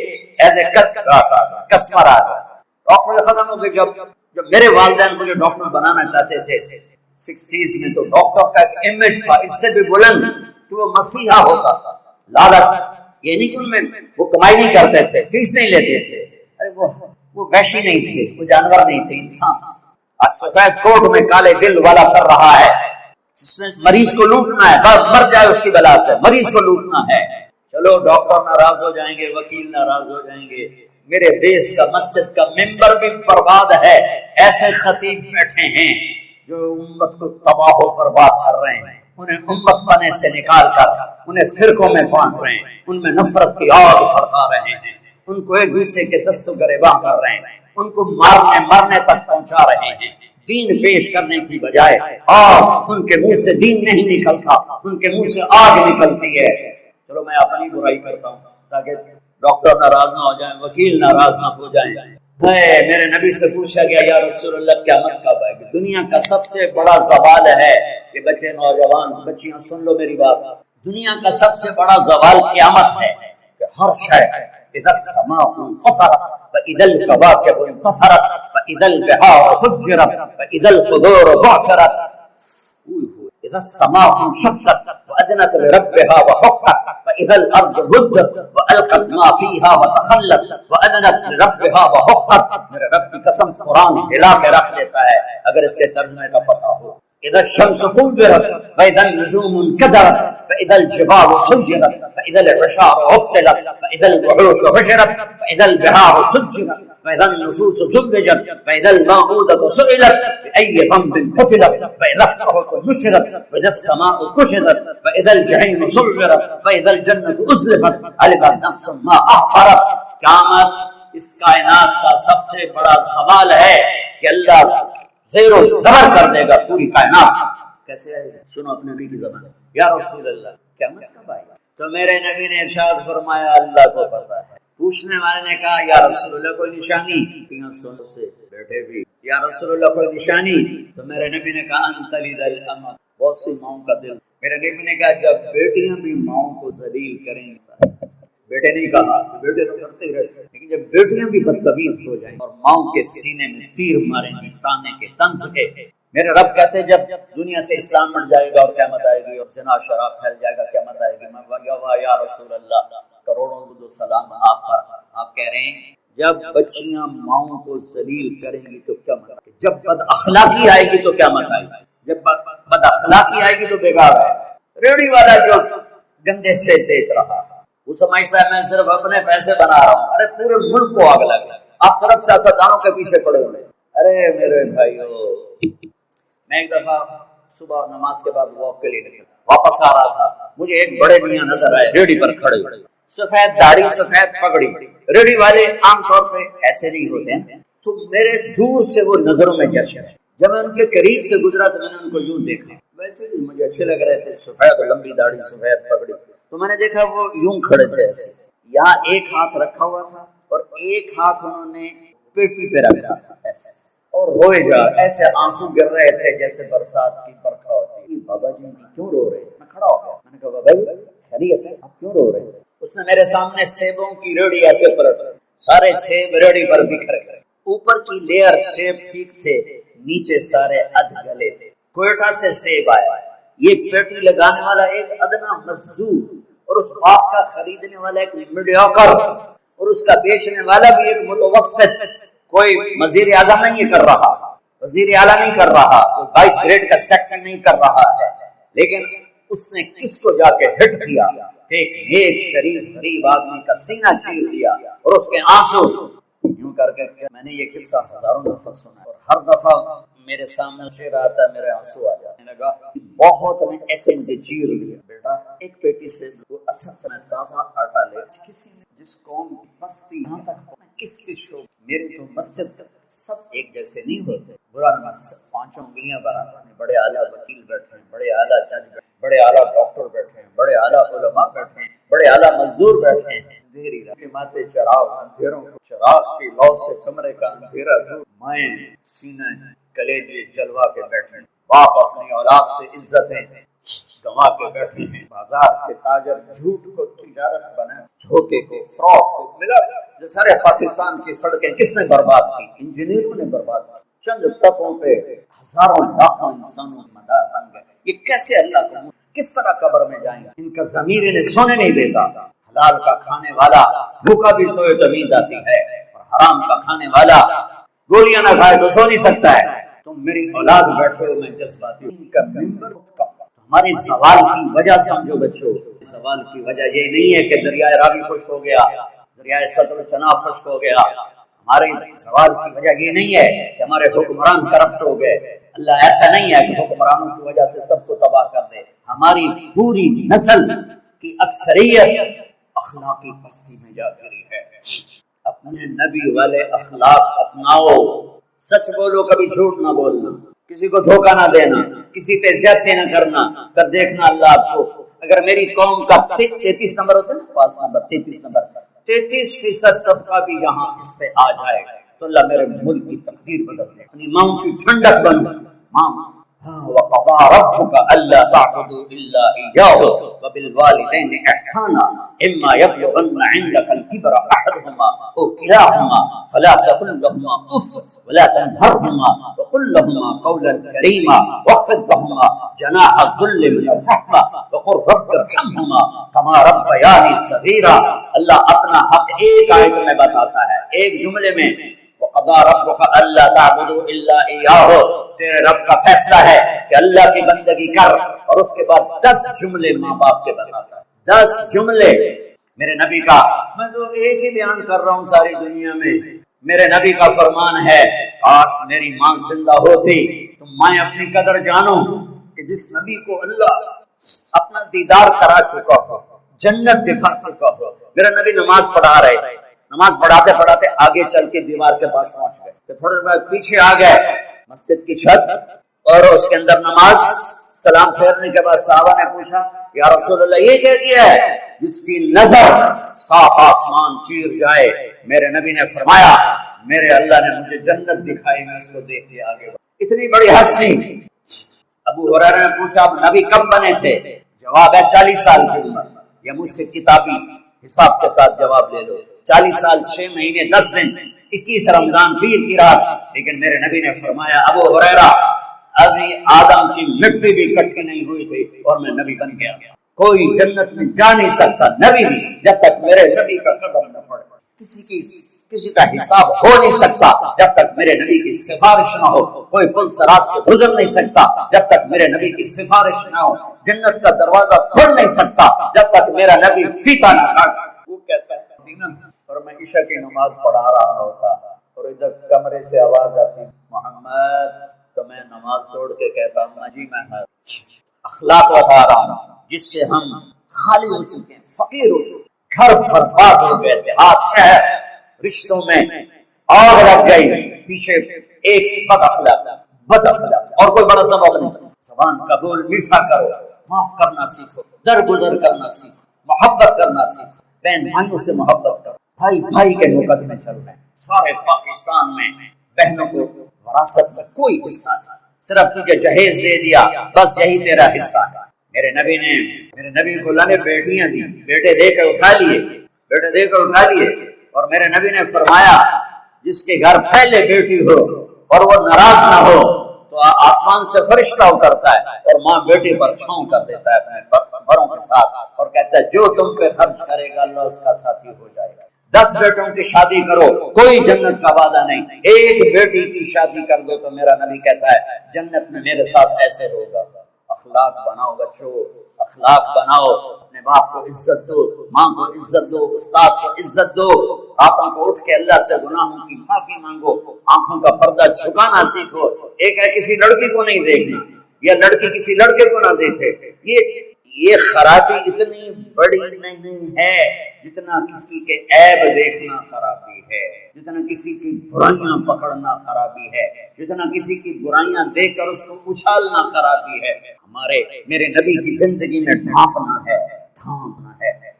ایز اے کسٹمر آ گیا۔ ڈاکٹر ختم ہو گئے۔ جب میرے والدین مجھے ڈاکٹر بنانا چاہتے تھے 60s میں، تو ڈاکٹر کا ایک امیج تھا اس سے بھی بلند کہ وہ مسیحا ہوتا تھا۔ لالچ یہ نہیں کہ ان میں وہ کمائی نہیں کرتے تھے، فیس نہیں لیتے تھے، ارے وہ وحشی نہیں تھے، وہ جانور نہیں تھے، انسان تھے۔ آج سفید کوٹ میں کالے دل والا کر رہا ہے، جس نے مریض کو لوٹنا ہے، مر جائے اس کی بلا سے، مریض کو لوٹنا ہے۔ چلو ڈاکٹر ناراض ہو جائیں گے، وکیل ناراض ہو جائیں گے، میرے دیش کا مسجد کا ممبر بھی برباد ہے۔ ایسے خطیب بیٹھے ہیں جو امت کو تباہ و برباد کر رہے ہیں، انہیں امت پنے سے نکال کر انہیں فرقوں میں بانٹ رہے ہیں، ان میں نفرت کی آگ بھڑکا رہے ہیں، ان کو ایک دوسرے کے دست و گریباں کر رہے ہیں، ان کو مرنے تک پہنچا رہے ہیں۔ دین پیش کرنے کی بجائے آگ، ان کے منہ سے دین نہیں نکلتا، ان کے منہ سے آگ نکلتی ہے۔ چلو میں اپنی برائی کرتا ہوں تاکہ ڈاکٹر ناراض نہ ہو جائیں، وکیل ناراض نہ ہو جائیں۔ میرے نبی سے پوچھا گیا یا رسول اللہ قیامت کب آئے گی؟ دنیا کا سب سے بڑا زوال ہے کہ بچے نوجوان بچیاں سن لو میری بات، دنیا کا سب سے بڑا زوال قیامت ہے کہ ہر شے اذا السماء انفطرت واذا الكواكب انتثرت واذا البحار فجرت واذا القبور بعثرت اذا السماء انشقت واذنت لربها وحقت واذا الارض مدت والقت ما فيها وتخلت واذنت لربها وحقت۔ میرے رب کی قسم قرآن ہلا کے رکھ دیتا ہے اگر اس کے ترجمے کا پتہ ہو۔ اذا الشمس كورت واذا النجوم انكدرت واذا الجبال سجرت واذا العشار عطلت واذا الوحوش حشرت واذا البحار سجرت واذا النفوس زوجت واذا الموءودة سئلت باي ذنب قتلت واذا الصحف نشرت واذا السماء كشطت واذا الجحيم سعرت واذا الجنة ازلفت علمت نفس ما احضرت۔ قیامت اس کائنات کا سب سے بڑا سوال ہے کہ اللہ زیر و زبر کر دے گا پوری کائنات۔ کیسے ہے؟ سنو اپنے نبی کی زبان، یا رسول اللہ قیامت کب آئے گا؟ تو میرے نبی نے ارشاد فرمایا اللہ کو پتا ہے۔ پوچھنے والے نے کہا یا رسول اللہ کوئی نشانی؟ سن سے بیٹھے بھی یا رسول اللہ کوئی نشانی؟ تو میرے نبی نے کہا انت لد الامر، بہت سی ماؤں کا دل۔ میرے نبی نے کہا جب بیٹیاں بھی ماؤں کو ذلیل کریں گی، بیٹے نہیں کہا، بیٹے تو کرتے ہی رہتے، لیکن جب بیٹیاں بھی بدتمیز ہو جائیں اور ماؤں کے سینے میں تیر ماریں گی تانے کے طنز کے، میرے رب کہتے جب دنیا سے اسلام مٹ جائے گا اور قیامت آئے گی اور زنا شراب پھیل جائے گا، قیامت آئے گی، میں یا رسول اللہ کروڑوں درود و سلام آپ پر۔ آپ کہہ رہے ہیں جب بچیاں ماؤں کو ذلیل کریں گی تو قیامت آئے گی، جب بد اخلاقی آئے گی تو قیامت آئے گی، جب بد اخلاقی آئے گی تو بیگار آئے گا۔ ریڑھی والا جو گندے سے دیکھ رہا وہ سمجھتا ہے میں صرف اپنے پیسے بنا رہا ہوں، ارے پورے ملک کو آگ لگے، آپ صرف سیاستدانوں کے پیچھے پڑے ہوئے۔ ارے میرے بھائیو، میں ایک دفعہ صبح نماز کے بعد واک کے لیے نکلا، واپس آ رہا تھا، مجھے ایک بڑے میاں نظر آئے ریڑھی پر کھڑے، سفید داڑھی سفید پگڑی۔ ریڑھی والے عام طور پہ ایسے نہیں ہوتے ہیں، تو میرے دور سے وہ نظروں میں جچ ہے۔ جب میں ان کے قریب سے گزرا تو میں نے ان کو یوں دیکھا، ویسے بھی مجھے اچھے لگ رہے تھے، سفید لمبی داڑھی، سفید پگڑی، تو میں نے دیکھا وہ یوں کھڑے تھے ایسے، یہاں ایک ہاتھ رکھا ہوا تھا اور ایک ہاتھ انہوں نے پیٹی پہ رکھا تھا ایسے، اور روئے جا ایسے آنسو گر رہے تھے جیسے برسات کی برکھا ہوتی ہے۔ بابا جی کیوں رو رہے ہیں؟ میں کھڑا ہو گیا، میں نے کہا بابا جی خیریت ہے، آپ کیوں رو رہے ہیں؟ اس نے میرے سامنے سیبوں کی ریڑھی ایسے پلٹ، سارے سیب ریڑھی پر بکھر گئے، اوپر کی لیئر سیب ٹھیک تھے، نیچے سارے ادھ گلے تھے۔ کوئٹہ سے سیب آیا، یہ پیٹی لگانے والا ایک ادنا مزدور اور اس باپ کا خریدنے والا ایک میڈیوکر اور اس کا بیچنے والا بھی ایک متوسط، کوئی وزیر اعظم نہیں کر رہا، وزیر اعلیٰ نہیں کر رہا، کوئی 22 گریڈ کا سیکٹر نہیں کر رہا ہے، لیکن اس نے کس کو جا کے ہٹ کیا؟ ایک نیک شریف غریب آدمی کا سینہ چیر دیا اور اس کے آنسو یوں کر کے۔ میں نے یہ قصہ ہزاروں دفعہ سنا اور ہر دفعہ میرے سامنے شعر آتا ہے، میرے آنسو آ جاتے ہیں۔ لگا بہت میں ایسے مجھے چیر لیا، بیٹا ایک پیٹی سے وہ اصل میں تازہ آٹا لے، کسی جس قوم کی بستی یہاں تک کس شو میرے تو مسجد سب ایک جیسے نہیں ہوتے، برا نماز پانچوں انگلیاں برابر ہیں، بڑے اعلیٰ وکیل بیٹھے ہیں، بڑے اعلیٰ جج بیٹھے ہیں، بڑے اعلیٰ ڈاکٹر بیٹھے ہیں، بڑے اعلیٰ علماء بیٹھے ہیں، بڑے اعلیٰ مزدور بیٹھے ہیں۔ اندھیری ماتے چراغ اندھیروں کو، چراغ کی لو سے کمرے کا اندھیرا دور، مائیں سینہ کلیجے جلوا کے بیٹھے ہیں، باپ اپنی اولاد سے عزتیں گنوا کے بیٹھے ہیں، بازار کے تاجر جھوٹ کو تجارت بنا، دھوکے کو، فراڈ کو ملا۔ جو سارے پاکستان کی سڑکیں کس نے برباد کی؟ انجینئروں نے برباد کی، چند ٹکوں پہ ہزاروں لاکھوں انسانوں کے مدار بن گئے۔ یہ کیسے اللہ کو کس طرح قبر میں جائیں گے؟ ان کا ضمیر انہیں سونے نہیں دیتا۔ حلال کا کھانے والا بھوکا بھی سوئے تو نیند آتی ہے، اور حرام کا کھانے والا گولیاں نہ کھائے تو سو نہیں سکتا ہے۔ تم میری اولاد بیٹھے ہو، میں جذباتی ان کا ممبر ہمارے زوال کی وجہ سمجھو بچوں، زوال کی وجہ یہ نہیں ہے کہ دریائے راوی خشک ہو گیا، دریائے صدر چناب خشک ہو گیا، ہمارے زوال کی وجہ یہ نہیں ہے کہ ہمارے حکمران کرپٹ ہو گئے، اللہ ایسا نہیں ہے کہ حکمرانوں کی وجہ سے سب کو تباہ کر دے۔ ہماری پوری نسل کی اکثریت اخلاقی پستی میں جا گری ہے۔ اپنے نبی والے اخلاق اپناؤ، سچ بولو، کبھی جھوٹ نہ بولنا، کسی کو دھوکہ نہ دینا، کسی پہ زیادتی نہ کرنا، پھر دیکھنا اللہ آپ کو۔ اگر میری قوم کا 33 نمبر ہوتا ہے نا، پاس نمبر 33 نمبر 33% طبقہ بھی یہاں اس پہ آ جائے تو اللہ میرے ملک کی تقدیر بدل دے، اپنی ماں کی ٹھنڈک بن ماں۔ وَقَضَىٰ رَبُّكَ أَلَّا تَعْبُدُوا إِلَّا إِيَّاهُ وَبِالْوَالِدَيْنِ إِحْسَانًا إِمَّا يَبْلُغَنَّ عِندَكَ الْكِبَرَ أَحَدُهُمَا أَوْ كِلَاهُمَا فَلَا تَقُل لَّهُمَا أُفٍّ وَلَا تَنْهَرْهُمَا وَقُل لَّهُمَا قَوْلًا كَرِيمًا وَاخْفِضْ لَهُمَا جَنَاحَ الذُّلِّ مِنَ الرَّحْمَةِ وَقُل رَّبِّ ارْحَمْهُمَا كَمَا رَبَّيَانِي صَغِيرًا۔ اللہ اپنا حق ایک آیت میں بتاتا ہے، ایک جملے میں، وَقَضَىٰ رَبُّكَ أَلَّا تَعْبُدُوا إِلَّا إِيَّاهُ، تیرے رب کا فیصلہ ہے کہ اللہ کی بندگی کر، اور اس کے بعد 10 جملے ماں باپ کے بتاتا ہے، 10 جملے میرے نبی کا۔ میں تو ایک ہی بیان کر رہا ہوں ساری دنیا میں، میرے نبی کا فرمان ہے، کاش میری ماں زندہ ہوتی تو میں اپنی قدر جانوں کہ جس نبی کو اللہ اپنا دیدار کرا چکا ہو، جنت دکھا چکا ہو۔ میرا نبی نماز پڑھا رہے تھے، نماز پڑھاتے پڑھاتے آگے چل کے دیوار کے پاس پہنچ گئے، پھر تھوڑے بعد پیچھے آ گئے مسجد کی چھت اور اس کے اندر نماز، سلام پھیرنے کے بعد صحابہ نے پوچھا یا رسول اللہ یہ کہہ دیا ہے جس کی نظر صاف آسمان چیر جائے؟ میرے نبی نے فرمایا میرے اللہ نے مجھے جنت دکھائی، میں اس کو دیکھ کے آگے بڑھا۔ اتنی بڑی ہستی۔ ابو ہریرہ نے پوچھا آپ نبی کب بنے تھے؟ جواب ہے 40 سال کی عمر۔ یا مجھ سے کتابی حساب کے ساتھ جواب لے لو، 40 سال 6 مہینے 10 دن 21 رمضان پیر کی رات۔ لیکن میرے نبی نے فرمایا ابو ہریرہ ابھی آدم کی مٹی بھی اکٹھی نہیں ہوئی تھی اور میں نبی بن گیا۔ کوئی جنت میں جا نہیں سکتا، نبی بھی، جب تک میرے نبی کا قدم نہ پڑے۔ کسی کا حساب ہو نہیں سکتا جب تک میرے نبی کی سفارش نہ ہو۔ کوئی پل سرات سے گزر نہیں سکتا جب تک میرے نبی کی سفارش نہ ہو۔ جنت کا دروازہ کھل نہیں سکتا جب تک میرا نبی فیتا نہ کاٹے۔ وہ کہتا ہے نا، اور میں عشاء کی نماز پڑھا رہا ہوتا اور ادھر کمرے سے آواز آتی محمد، تو میں نماز توڑ کے کہتا ہوں جی میں اخلاق بتا رہا ہوں جس سے ہم خالی ہو چکے ہیں، فقیر ہو چکے، گھر برباد ہو گئے، دیہات شہر رشتوں میں آگ لگ گئی، پیچھے ایک بد اخلاق اور کوئی بڑا سبب نہیں۔ زبان کا بول میٹھا کرو، معاف کرنا سیکھو، درگزر کرنا سیکھو، محبت کرنا سیکھو، بہن بھائیوں سے محبت کرو، بھائی بھائی کے مقدمے چل رہے ہیں۔ سارے پاکستان میں بہنوں کو وراثت میں کوئی حصہ نہیں، صرف تجھے جہیز دے دیا، بس یہی تیرا حصہ ہے۔ میرے نبی کو لانے بیٹیاں دی، بیٹے دے کر اٹھا لیے، اور میرے نبی نے فرمایا جس کے گھر پہلے بیٹی ہو اور وہ ناراض نہ ہو تو آسمان سے فرشتہ اترتا ہے اور ماں بیٹی پر چھاؤں کر دیتا ہے اپنے بڑوں کے ساتھ، اور کہتا ہے جو تم پہ خرچ کرے گا اللہ اس کا ساتھی ہو جائے گا۔ 10 بیٹوں کی شادی کرو، کوئی جنت کا وعدہ نہیں، ایک بیٹی کی شادی کر دو تو میرا نبی کہتا ہے جنت میں میرے ساتھ ایسے ہوگا۔ اخلاق بناؤ بچوں، اخلاق بناؤ، اپنے باپ کو عزت دو، ماں کو عزت دو، استاد کو عزت دو، راتوں کو اٹھ کے اللہ سے گناہوں کی معافی مانگو، آنکھوں کا پردہ جھکانا سیکھو۔ ایک ہے کسی لڑکی کو نہیں دیکھنا یا لڑکی کسی لڑکے کو نہ دیکھے، یہ خرابی اتنی بڑی نہیں ہے جتنا کسی کے عیب دیکھنا خرابی ہے، جتنا کسی کی برائیاں پکڑنا خرابی ہے، جتنا کسی کی برائیاں دیکھ کر اس کو اچھالنا خرابی ہے۔ میرے نبی کی زندگی میں ڈھانپنا ہے۔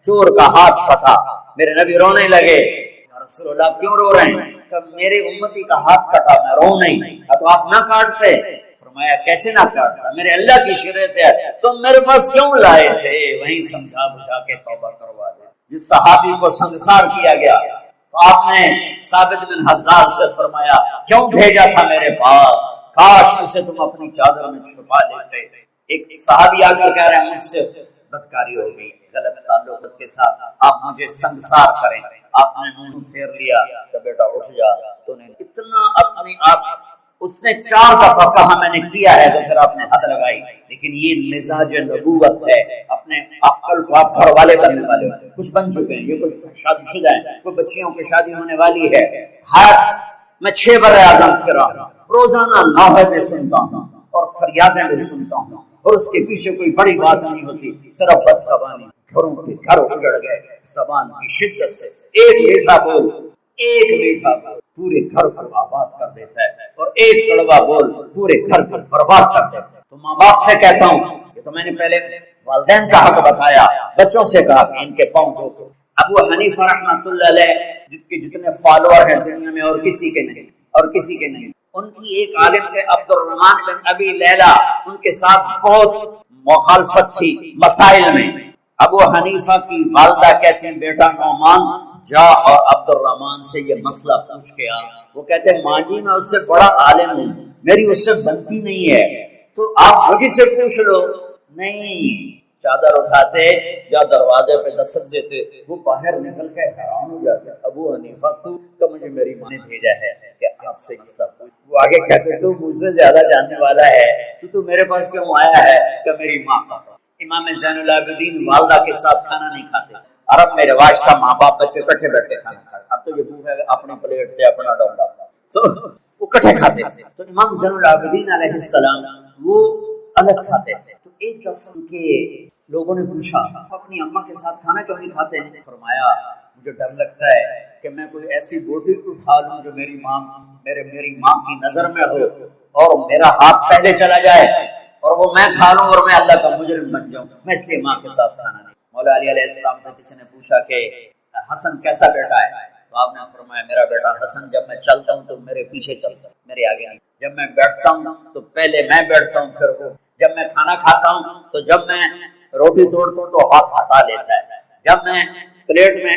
چور کا ہاتھ پھٹا، میرے نبی رونے لگے، یا رسول اللہ کیوں رو رہے ہیں؟ کہ میرے امتی کا ہاتھ کٹا، میں رو نہیں، تو آپ نہ کاٹتے؟ فرمایا کیسے نہ کاٹتا، میرے اللہ کی شریعت ہے، تم میرے پاس کیوں لائے تھے؟ وہیں سمجھا بجھا کے توبہ کروا دے۔ جس صحابی کو سنگسار کیا گیا تو آپ نے ثابت بن حزال سے فرمایا کیوں بھیجا تھا میرے پاس، کاش اسے تم اپنی چادر میں چھپا لیتے۔ ایک صحابی آ کر کہہ رہے ہیں مجھ سے بدکاری ہو گئی، غلط تعلقات کے ساتھ آپ مجھے سنگسار کریں۔ آپ نے منہ پھیر لیا کہ بیٹا اٹھ جا، تو نے اتنا اپنی آپ، اس نے 4 دفعہ کہا میں نے کیا ہے تو پھر آپ نے حد لگائی، لیکن یہ مزاج نبوت ہے۔ اپنے عقل کو آپ گھر والے بننے والے کچھ بن چکے ہیں، یہ کچھ شادی شدہ ہیں، کوئی بچیوں کی شادی ہونے والی ہے۔ میں 6 بر اعظم پھر رہا ہوں، روزانہ نوحے میں سنتا ہوں اور فریادیں بھی سنتا ہوں، اور اس کے پیچھے کوئی بڑی بات نہیں ہوتی، صرف بد زبانی۔ گھروں کے گھر اجڑ گئے زبان کی شدت سے۔ ایک میٹھا بول پورے گھر کو آباد کر دیتا ہے، اور ایک کڑوا بول پورے گھر کو برباد کر دیتا ہے۔ تو ماں باپ سے کہتا ہوں، یہ تو میں نے پہلے والدین کا حق بتایا، بچوں سے کہا کہ ان کے پاؤں دھو۔ ابو حنیفہ رحمۃ اللہ علیہ کے جتنے فالوور ہیں دنیا میں اور کسی کے نہیں، ان کی ایک عالم کے عبد الرحمن بن ابی لیلہ، ان کے ساتھ بہت مخالفت تھی مسائل میں۔ ابو حنیفہ کی والدہ کہتے ہیں بیٹا نعمان جا اور عبد الرحمن سے یہ مسئلہ پوچھ کے آ۔ وہ کہتے ہیں ماں جی میں اس سے بڑا عالم ہوں، میری اس سے بنتی نہیں ہے، تو آپ مجھے سے پوچھ لو۔ نہیں، چادر اٹھاتے یا دروازے پہ دستک دیتے، وہ باہر نکل کے حیران ہو جاتے، ابو حنیفہ تو مجھے میری ماں نے بھیجا ہے کہ آپ سے مسئلہ پوچھ۔ وہ آگے کہتے تو مجھ سے زیادہ جاننے والا ہے، تو میرے پاس کیوں آیا ہے؟ کہ میری ماں کا۔ امام زین العابدین والدہ کے ساتھ کھانا نہیں کھاتے، عرب میں رواج تھا ماں باپ بچے کٹھے بیٹھ کے کھانا کھاتے، اب تو یہ بوفے اپنا پلیٹ سے اپنا ڈونگا، تو وہ کٹھے کھاتے تھے۔ تو امام زین العابدین علیہ السلام وہ الگ کھاتے تھے۔ تو ایک دفعہ ان کے لوگوں نے پوچھا اپنی اماں کے ساتھ کھانا کیوں نہیں کھاتے ہیں؟ فرمایا مجھے ڈر لگتا ہے کہ میں کوئی ایسی بوٹی اٹھا لوں جو میری ماں کی نظر میں ہو اور میرا ہاتھ پہلے چلا جائے اور وہ میں کھا لوں اور میں اللہ کا مجرم بن جاؤں، میں اس لیے ماں کے ساتھ کھانا نہیں۔ مولا علی علیہ السلام سے کسی نے پوچھا کہ حسن کیسا بیٹا ہے؟ تو آپ نے فرمایا میرا بیٹا حسن جب میں چلتا ہوں تو میرے پیچھے چلتا ہے، میرے آگے نہیں، جب میں بیٹھتا ہوں تو پہلے میں بیٹھتا ہوں پھر وہ، جب میں کھانا کھاتا ہوں تو جب میں روٹی توڑتا ہوں تو ہاتھ ہٹا لیتا ہے، جب میں پلیٹ میں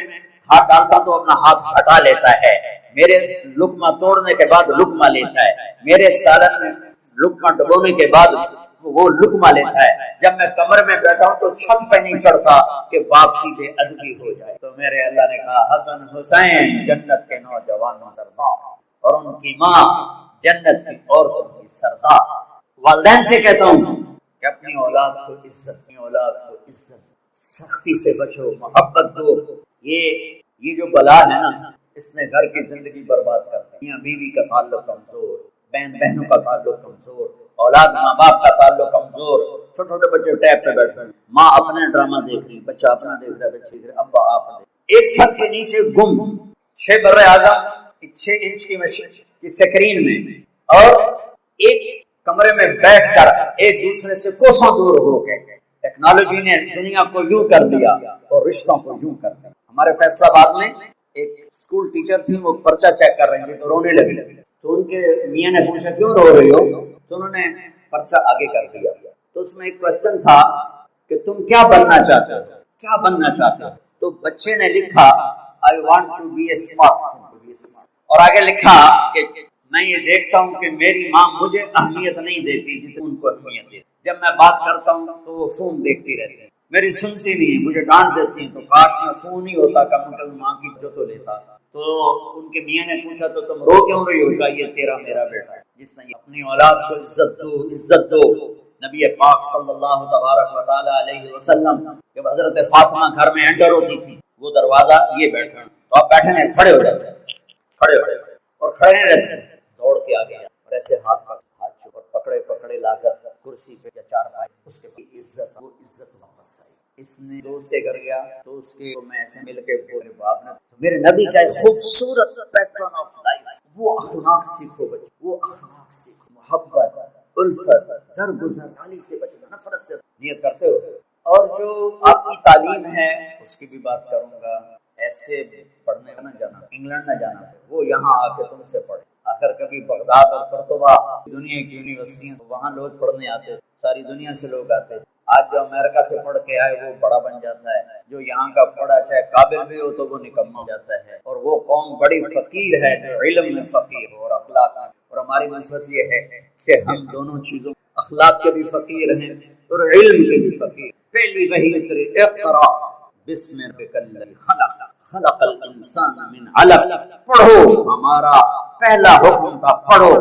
ہاتھ ڈالتا ہوں تو اپنا ہاتھ ہٹا لیتا ہے، میرے لقمہ توڑنے کے بعد لقمہ لیتا ہے، میرے سالن میں لقمہ ڈبونے کے بعد وہ لقمہ لیتا ہے، جب میں کمرے میں بیٹھا ہوں تو چھت پہ نہیں چڑھتا کہ باپ کی بے ادبی ہو جائے۔ تو میرے اللہ نے کہا حسن حسین جنت کے نوجوانوں سردار اور ان کی ماں جنت کی عورتوں کی سردار۔ والدین سے کہتا ہوں کہ اپنی اولاد کو عزت، سختی سے بچو، محبت دو۔ یہ جو بلا ہے نا، اس نے گھر کی زندگی برباد کر دی، میاں بیوی کا تعلق کمزور، بہن بہنوں کا تعلق کمزور، اولاد ماں باپ کا تعلق کمزور، چھوٹے چھوٹے بچے ٹیب پہ بیٹھے، ماں اپنے ڈرامہ دیکھ رہی، بچہ اپنا دیکھ رہا ہے، بچے دیکھ رہے، ابا آپ دیکھ، ایک چھت کے نیچے گم 6 بر اعظم 6 انچ کی سکرین میں، اور ایک کمرے میں بیٹھ کر ایک دوسرے سے کوسوں دور ہو گئے. ٹیکنالوجی نے دنیا کو یوں کر دیا اور رشتوں کو یوں کر دیا. ہمارے فیصلہ آباد میں ایک اسکول ٹیچر تھی، وہ پرچہ چیک کر رہی تھی تو رونے لگی. تو ان کے میاں نے پوچھا کیوں رو رہی ہو؟ تو انہوں نے پرچہ آگے کر دیا. تو اس میں ایک کوشچن تھا کہ تم کیا بننا چاہتے ہو، کیا بننا چاہتے ہو؟ تو بچے نے لکھا I want to be a smart. اور آگے لکھا کہ میں یہ دیکھتا ہوں کہ میری ماں مجھے اہمیت نہیں دیتی جتنی ان کو اہمیت دیتی. جب میں بات کرتا ہوں تو وہ فون دیکھتی رہتی ہے، میری سنتی نہیں ہے، مجھے ڈانٹ دیتی ہیں. تو کاش میں فون ہی ہوتا کم از کم ماں کی جو تو لیتا. تو ان کے میاں نے پوچھا تو تم رو کیوں رہی ہو؟ یہ تیرا میرا بیٹا ہے جس نے اپنی اولاد کو عزت دو، عزت دو. نبی پاک صلی اللہ تبارک و تعالی علیہ وسلم جب حضرت فاطمہ گھر میں انٹر ہوتی تھی، وہ دروازہ یہ بیٹھا تو آپ بیٹھے نہیں، کھڑے ہو جاتے، کھڑے ہو جاتے اور کھڑے نہیں رہتے، دوڑ کے آگے اور ایسے ہاتھ چھو اور پکڑے لا کر کرسی پہ یا چارپائی اس کے عزت، وہ عزت واپس آئی. اس نے دوست کے گھر گیا تو اس کے میں ایسے مل کے بولے باپ نے میرے نبی کا ایک خوبصورت پیٹرن آف لائف، وہ اخلاق سیکھو بچوں، وہ اخلاق سیکھو، محبت، الفت، درگزر، گالی سے بچنا، نفرت سے. نیت کرتے ہو؟ اور جو آپ کی تعلیم ہے اس کی بھی بات کروں گا. ایسے پڑھنے نہ جانا، انگلینڈ نہ جانا، وہ یہاں آ کے تم سے پڑھے. آخر کبھی بغداد اور قرطبہ دنیا کی یونیورسٹیاں، وہاں لوگ پڑھنے آتے، ساری دنیا سے لوگ آتے. آج جو امریکہ سے پڑھ کے آئے وہ بڑا بن جاتا ہے، جو یہاں کا پڑھا چاہے قابل بھی ہو تو وہ نکما ہو جاتا ہے. اور وہ قوم بڑی فقیر ہے جو علم میں فقیر ہو اور اخلاق میں. اور ہماری نسبت یہ ہے کہ ہم دونوں چیزوں، اخلاق کے بھی فقیر ہیں اور علم کے بھی فقیر. پہلی وحی اتری اقرا بسم ربک الذی خلق خلق الانسان من علق. پڑھو، ہمارا پہلا حکم تھا پڑھو،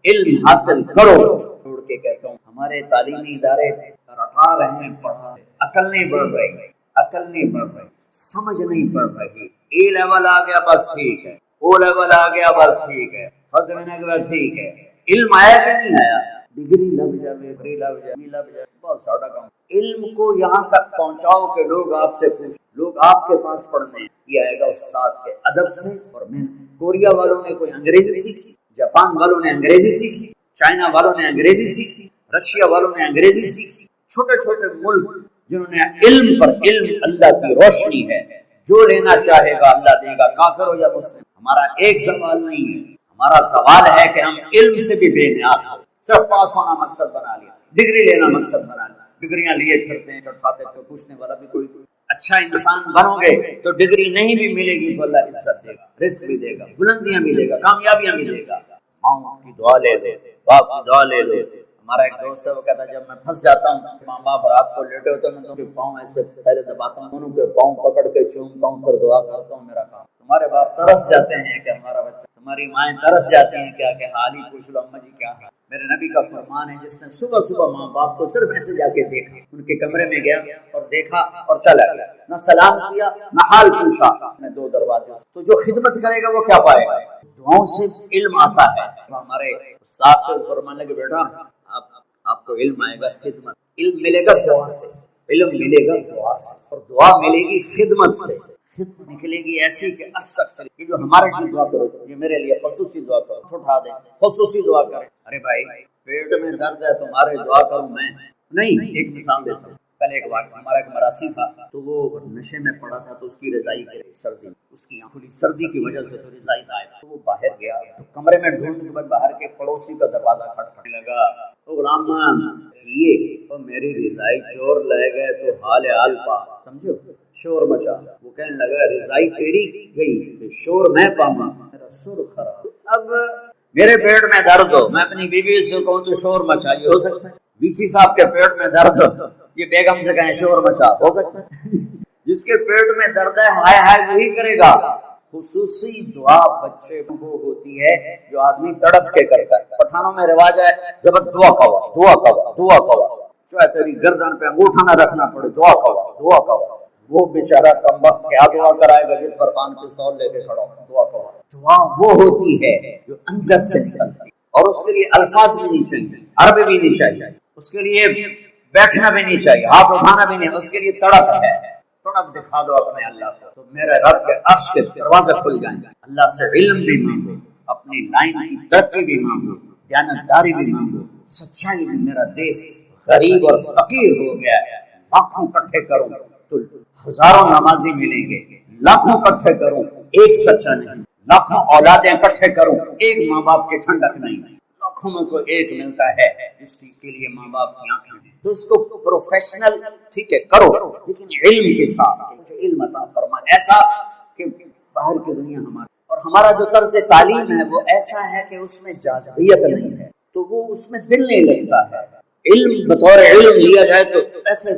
علم حاصل کرو. چھوڑ کے کہتا ہوں ہمارے تعلیمی ادارے رٹا رہے ہیں، پڑھا، عقل نہیں بڑھ رہی، عقل نہیں بڑھ رہی، سمجھ نہیں پڑ رہی. اے لیول آ گیا بس ٹھیک ہے، او لیول آ گیا بس ٹھیک ہے، فرض مہینے کے بعد ٹھیک ہے. علم آیا کہ نہیں آیا؟ ڈگری لگ جائے، لگ جائے، بہت ساڑا کام. علم کو یہاں تک پہنچاؤ کہ لوگ آپ سے پوچھ، لوگ آپ کے پاس پڑھنے. یہ آئے گا استاد کے ادب سے اور محنت. کوریا والوں نے کوئی انگریزی سیکھی، جاپان والوں نے انگریزی سیکھی، چائنا والوں نے انگریزی سیکھی، رشیا والوں نے انگریزی سیکھی. چھوٹے چھوٹے ملک جنہوں نے علم پر، علم اللہ کی روشنی ہے، جو لینا چاہے گا اللہ دے گا، کافر ہو یا مسلم. ہمارا ایک سوال نہیں ہے، ہمارا سوال ہے کہ ہم علم سے بھی بے نیاز ہو. صرف پاس ہونا مقصد بنا لیا، ڈگری لینا مقصد بنا لیا، ڈگریاں لیے پھرتے ہیں چٹکاتے تو پوچھنے والا بھی کوئی. اچھا انسان بنو گے تو ڈگری نہیں بھی ملے گی تو اللہ عزت دے گا، رزق بھی دے گا، بلندیاں بھی دے گا، کامیابیاں بھی دے گا. ماں کی دعا لے لو، باپ کی دعا لے لو. ہمارا ایک دوست ہے وہ کہتا ہے جب میں پھنس جاتا ہوں، ماں باپ رات کو لیٹے ہوتے ہیں، میں ان کے پاؤں ایسے پہلے دباتا ہوں، انہوں کے پاؤں پکڑ کے چومتا ہوں، پھر دعا کرتا ہوں میرا کام. تمہارے باپ ترس جاتے ہیں کہ ہمارا بچہ، تمہاری مائیں ترس جاتی ہیں کیا کہ حال ہی پوچھ لو اما جی کیا ہے. میرے نبی کا فرمان ہے جس نے صبح صبح ماں باپ کو صرف ایسے جا کے دیکھا، ان کے کمرے میں گیا اور دیکھا اور چلا گیا، نہ سلام کیا نہ حال پوچھا، میں دو دروازے. تو جو خدمت کرے گا وہ کیا پائے گا؟ دعاؤں سے علم آتا ہے. ہمارے استاد سے فرمان لگے بیٹا آپ کو علم آئے گا خدمت، علم ملے گا دعا سے، علم ملے گا دعا سے، اور دعا ملے گی خدمت سے. خدمت نکلے گی ایسی کہ یہ جو ہمارے لیے دعا کرو، یہ میرے لیے خصوصی دعا کرو، اٹھا دیں خصوصی دعا کریں. ارے بھائی پیٹ میں درد ہے تمہارے دعا کروں میں نہیں. ایک مثال دیتا ہوں. کل ایک واقعہ، ہمارا ایک مراسی تھا تو وہ نشے میں پڑا تھا تو اس کی رضائی سردی، اس کی کھلی سردی کی وجہ سے تو رضائی آیا تو وہ باہر گیا تو کمرے میں ڈھونڈنے کے بعد باہر کے پڑوسی کا دروازہ کھٹکھٹانے لگا. تو غلام یہ تو میری رضائی چور لے گئے تو حال حال پا، سمجھو شور مچا. وہ کہنے لگا رضائی تیری گئی، شور میں پاما، میرا سر خراب. اب میرے پیٹ میں درد ہو، میں اپنی بیوی سے کہوں تو شور مچا، یہ ہو سکتا ہے؟ وی سی صاحب کے پیٹ میں درد ہو، یہ بیگم سے کہیں شور مچا، ہو سکتا ہے؟ جس کے پیٹ میں درد ہے ہائے ہائے وہی کرے گا. خصوصی دعا بچے کو ہوتی ہے جو آدمی تڑپ کے کرتا ہے. پٹھانوں میں رواج ہے زبر دعا کوا، دعا کوا، دعا کوا، چاہے تیری گردن پہ انگوٹھا نہ رکھنا پڑے، دعا کوا، دعا کوا. وہ بیچارہ کم وقت کیا دعا کرائے گا جس پر پان پستول لے کے کھڑا ہو. دعا کوا. دعا وہ ہوتی ہے جو اندر سے نکلتی ہے اور اس کے لیے الفاظ بھی نہیں چاہیے، عربی بھی نہیں چاہیے، اس کے لیے بیٹھنا بھی نہیں چاہیے، ہاتھ اٹھانا بھی نہیں، اس کے لیے تڑپ ہے. تڑپ دکھا دو اپنے اللہ کو تو میرے رب کے عرش کے دروازے کھل جائیں گے. اللہ سے علم بھی مانگو، اپنی لائن کی ترقی بھی مانگو، دیانتداری بھی مانگو، سچائی میں میرا دیش غریب اور فقیر ہو گیا ہے، لاکھوں اکٹھے کروں تو ہزاروں نمازی ملیں گے، لاکھوں اکٹھے کروں ایک سچا نہیں، لاکھوں اولادیں اکٹھے کروں ایک ماں باپ کی ٹھنڈک نہیں، لاکھوں میں کوئی ایک ملتا ہے جس کے لیے ماں باپ کی آنکھیں ہیں، تو اس کو پروفیشنل ٹھیک ہے کرو، لیکن علم کے ساتھ مجھے علم عطا فرما ایسا کہ باہر کی دنیا ہمارا، اور ہمارا جو طرز تعلیم ہے وہ ایسا ہے کہ اس میں جاذبیت نہیں ہے، تو وہ اس میں دل نہیں لگتا ہے، علم بطور علم لیا جائے تو ایسے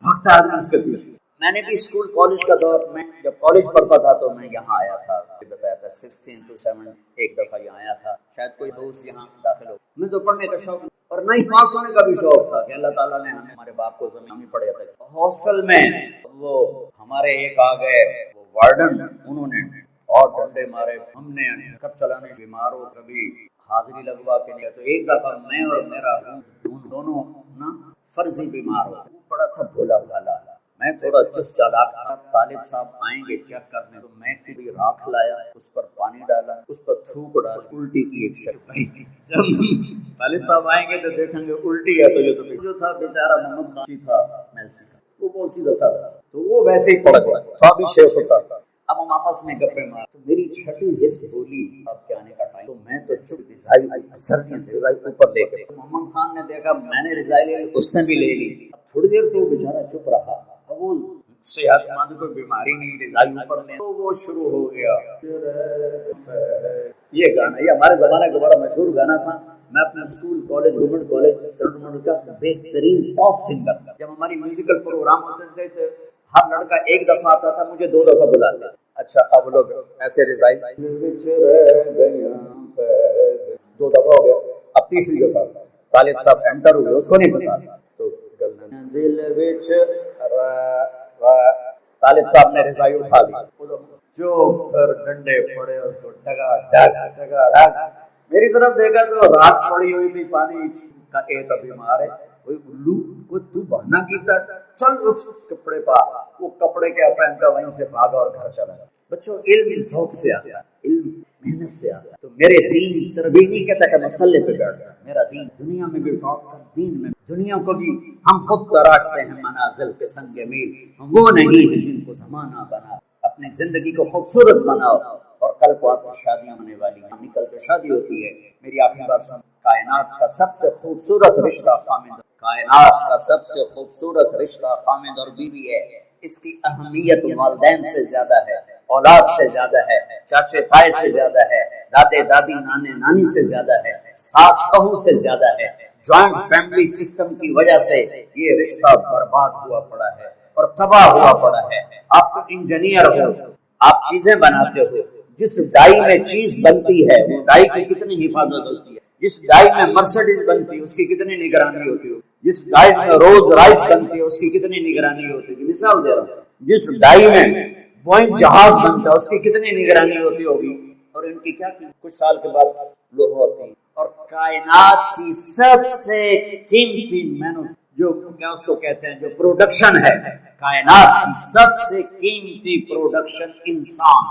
بھاگتا آدمی اس کے پیچھے۔ میں نے بھی اسکول کالج کا دور میں جب کالج پڑھتا تھا تو میں یہاں آیا تھا، بتایا تھا 16 to 7 ایک دفعہ یہاں آیا تھا، شاید کوئی دوست یہاں داخل ہو، میں تو پڑھنے کا شوق اور نہ ہی پاس ہونے کا بھی شوق تھا کہ اللہ تعالیٰ نے ہمارے باپ کو زمین میں پڑھیا تھا۔ ہاسٹل میں وہ ہمارے ایک آ گئے وہ وارڈن، انہوں نے اور ڈنڈے مارے، ہم نے کب چلانے بیمار ہو کبھی حاضری لگوا کے نہیں، تو ایک دفعہ میں اور میرا دونوں نا فرضی بیمار ہو، وہ بڑا تھا بھولا بھالا، میں تھوڑا چست چالاک تھا، طالب صاحب آئیں گے چیک کرنے تو میں کبھی راکھ لایا، اس پر پانی ڈالا، اس پر تھوک ڈالا، الٹی کی ایک شکل، جب طالب صاحب آئیں گے تو دیکھیں گے الٹی ہے، تو یہ تو جو تھا بیچارہ محمد خان تھا میلسی کا، وہ بہت سیدھا سا تو وہ ویسے ہی پڑ گیا تھا بھی شیخ ہوتا تھا۔ اب ہم آپس میں گپے مار، تو میری چھٹی حص بولی آپ کے آنے کا ٹائم، تو میں تو چپ رضائی اوپر لے کے، محمد خان نے دیکھا میں نے رضائی لے لی، اس نے بھی لے لی، اب تھوڑی دیر تو بیچارہ چپ رہا، اب وہ صحت مند کوئی بیماری نہیں، رضائی اوپر لے، تو وہ شروع ہو گیا یہ گانا، یہ ہمارے زمانے کا بڑا مشہور گانا تھا۔ میں اپنے اسکول کالج گورنمنٹ کالج سرٹمنٹ کا بہترین ٹاپ سنگر تھا، جب ہماری میوزیکل پروگرام ہوتے تھے تو ہر لڑکا ایک دفعہ آتا تھا، مجھے 2 دفعہ بلاتا۔ اچھا اب لوگ ایسے رضائی 2 دفعہ ہو گیا، اب تیسری دفعہ طالب صاحب انٹر ہوئے، اس کو نہیں پتا، تو دل وچ طالب صاحب نے رضائی اٹھا لی، جو پھر ڈنڈے پڑے اس کو ڈگا ڈگ، میری طرف دیکھا تو رات پڑی ہوئی تھی پانی کا، اے تبھی مارے کوئی الو وہ تو بہانا کیتا، چل اٹھ کپڑے پا، وہ کپڑے کیا پہنتا وہیں سے بھاگا اور گھر چلا۔ بچوں علم ذوق سے آتا، علم محنت سے آتا، تو میرے دین صرف یہ نہیں کہتا کہ مسلے پہ بیٹھ جائے، میرا دین دنیا میں بھی ٹاپ کر، دین میں دنیا کو بھی ہم خود تراشتے ہیں منازل کے سنگ میل، ہم وہ نہیں ہیں جن کو زمانہ بنا، اپنی زندگی کو خوبصورت بناؤ، اور کل کو آپ کی شادیاں ہونے والی ہیں، نکل کے شادی ہوتی ہے۔ میری آخری بات سن، کائنات کا سب سے خوبصورت رشتہ خامد، کائنات کا سب سے خوبصورت رشتہ خامد اور بیوی ہے، اس کی اہمیت والدین سے زیادہ ہے، اولاد سے زیادہ ہے، چاچے تائے سے زیادہ ہے، دادے دادی نانے نانی سے زیادہ ہے، ساس بہو سے زیادہ ہے۔ جوائنٹ فیملی سسٹم کی وجہ سے یہ رشتہ برباد ہوا پڑا ہے اور تباہ ہوا پڑا ہے۔ آپ کو انجینئر ہو، آپ چیزیں بناتے ہو، جس ڈائی میں چیز بنتی ہے وہ ڈائی کی کتنی حفاظت ہوتی ہے، جس ڈائی میں مرسڈیز بنتی ہے اس کی کتنی نگرانی ہوتی ہے، جس ڈائی میں روز رائس بنتی ہے اس کی کتنی نگرانی ہوتی ہے، مثال دے رہا ہوں، جس ڈائی میں بوئنگ جہاز بنتا ہے اس کی کتنی نگرانی ہوتی ہوگی، اور ان کی کیا کچھ سال کے بعد لوہا ہوتی ہے۔ اور کائنات کی سب سے قیمتی جو کیا اس کو کہتے ہیں جو پروڈکشن ہے، کائنات کی سب سے قیمتی پروڈکشن انسان،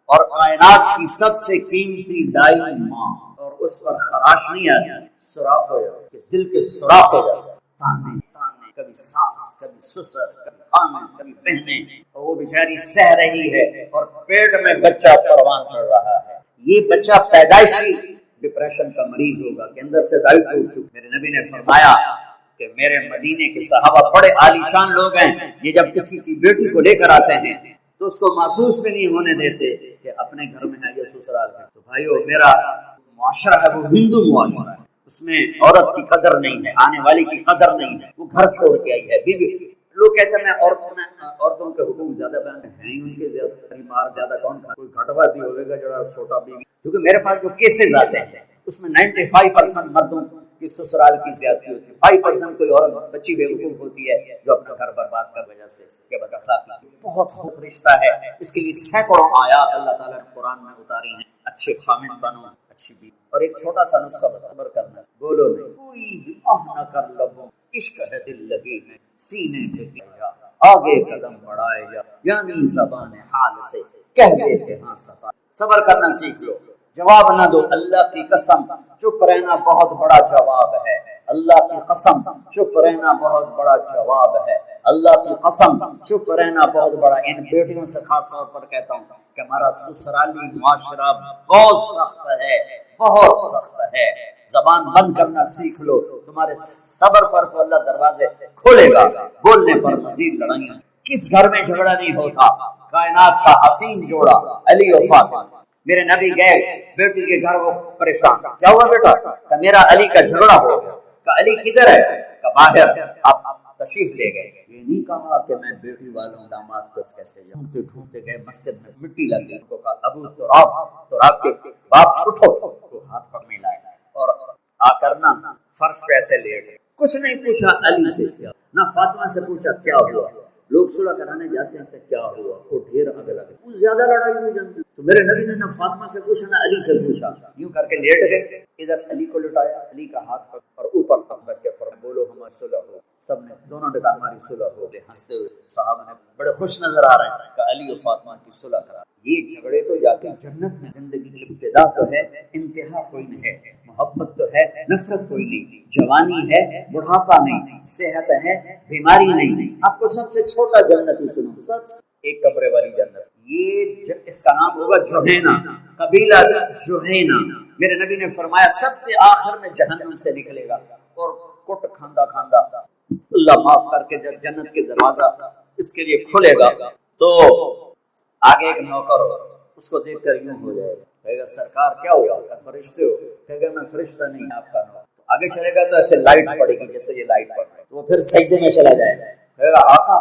اور کائنات کی سب سے قیمتی ڈائی ماں، اور اس پر خراش نہیں آتی، سوراخ ہو جاتا ہے، دل کے سوراخ ہو جاتا ہے، تانے تانے، کبھی ساس کبھی سسر کبھی خامن کبھی بہنیں، اور وہ بیچاری سہ رہی ہے اور پیٹ میں بچہ پروان چڑھ رہا ہے، یہ بچہ پیدائشی ڈپریشن کا مریض ہوگا کہ اندر سے دائی ٹوٹ چکی۔ میرے نبی نے فرمایا کہ میرے مدینے کے صحابہ بڑے عالی شان لوگ ہیں، یہ جب کسی کی بیٹی کو لے کر آتے ہیں تو اس کو محسوس بھی نہیں ہونے دیتے کہ اپنے گھر میں ہے یا سسرال میں۔ تو بھائیو میرا معاشرہ ہے وہ ہندو معاشرہ ہے، اس میں عورت کی قدر نہیں ہے، آنے والی کی قدر نہیں ہے، وہ گھر چھوڑ کے آئی ہے بیوی۔ لوگ کہتے ہیں میں عورتوں کے حقوق زیادہ بیان ہیں ہی ان کے زیادہ، مار زیادہ کون کھا، کوئی گھٹوا بھی ہوگا جو چھوٹا بیوی، کیونکہ میرے پاس جو کیسز آتے ہیں اس میں 95% مردوں کی سسرال کی زیادتی ہوتی ہے، 5% کوئی عورت بچی بے وقوف ہوتی ہے جو اپنا گھر برباد کر وجہ سے کہ بد اخلاقی۔ بہت خوب رشتہ ہے، اس کے لیے سینکڑوں آیات اللہ تعالیٰ نے قرآن میں اتاری ہیں، اچھے خامن بنو، اچھی بیوی۔ اور ایک چھوٹا سا نسخہ بتاؤ کرنا، بولو نہیں کوئی بھی آہ نہ کر لبوں، عشق ہے دل لگی ہے سینے پہ دیا، آگے قدم بڑھائے جا، یعنی زبان حال سے کہہ دے کہ ہاں صفا۔ صبر کرنا سیکھ لو، جواب نہ دو، اللہ کی قسم چپ رہنا بہت بڑا جواب ہے۔ اللہ کی قسم چپ رہنا بہت بڑا جواب ہے، اللہ کی قسم چپ رہنا بہت بڑا۔ ان بیٹیوں سے خاص طور پر کہتا ہوں کہ ہمارا سسرالی معاشرہ بہت سخت ہے، بہت سخت ہے۔ زبان بند کرنا سیکھ لو، تمہارے صبر پر تو اللہ دروازے کھولے گا، بولنے پر مزید لڑائیاں۔ کس گھر میں جھگڑا نہیں ہوتا؟ کائنات کا حسین جوڑا علی و فاطمہ۔ میرے نبی گئے بیٹی کے گھر، وہ پریشان، کیا ہوا بیٹا؟ کہ میرا علی کا جھگڑا ہو گیا۔ کہ علی کدھر ہے؟ کہ باہر۔ آپ تشریف لے گئے۔ یہ نہیں کہا کہ میں بیٹی والوں داماد کو کیسے ڈھونڈتے ڈھونڈتے گئے، مسجد میں مٹی لگ گئی، کو کہا ابو تراب کے باپ اٹھو، تو ہاتھ پکڑنے لائے اور آ کر نہ فرش پہ ایسے لیٹ۔ کچھ نہیں پوچھا علی سے، نہ فاطمہ سے پوچھا کیا ہوا۔ لوگ صلح کرانے جاتے ہیں کہ کیا ہوا، وہ ڈھیر آگ لگے، وہ زیادہ لڑائی ہوئی جانتی۔ تو میرے نبی نے نہ فاطمہ سے پوچھا نہ علی سے پوچھا، یوں کر کے لیٹ گئے۔ ادھر علی کو لٹایا، علی کا ہاتھ پکڑ اور اوپر پکڑ کے فرمایا بولو ہماری صلح ہو۔ سب نے دونوں نے کہا ہماری صلح ہو گئی۔ ہنستے ہوئے صحابہ نے بڑے خوش نظر آ رہے ہیں کہ علی اور فاطمہ کی صلح کرا۔ یہ جھگڑے تو جا کے جنت میں، زندگی کی ابتدا تو ہے، انتہا کوئی نہیں ہے، محبت تو ہے، نفرت کوئی نہیں، جوانی ہے، بڑھاپا نہیں، صحت ہے، بیماری نہیں۔ آپ کو سب سے چھوٹا جنتی سنو، سب ایک کمرے والی جنت، یہ اس کا نام ہوگا جوہینا، قبیلہ جوہینا۔ میرے نبی نے فرمایا سب سے آخر میں جہنم سے نکلے گا اور کٹ کھاندا کھاندا اللہ معاف کر کے جب جنت کے دروازہ اس کے لیے کھلے گا تو آگے ایک نوکر ہو، اس کو دیکھ کر یوں ہو جائے گا، کہے گا سرکار کیا ہوا؟ فرشتے ہو؟ کہے گا میں فرشتہ نہیں، آپ کا نوکر۔ آگے چلے گا تو ایسے لائٹ پڑے گی جیسے یہ لائٹ پڑ رہی ہے، تو وہ پھر سجدے میں چلا جائے گا، کہے گا آقا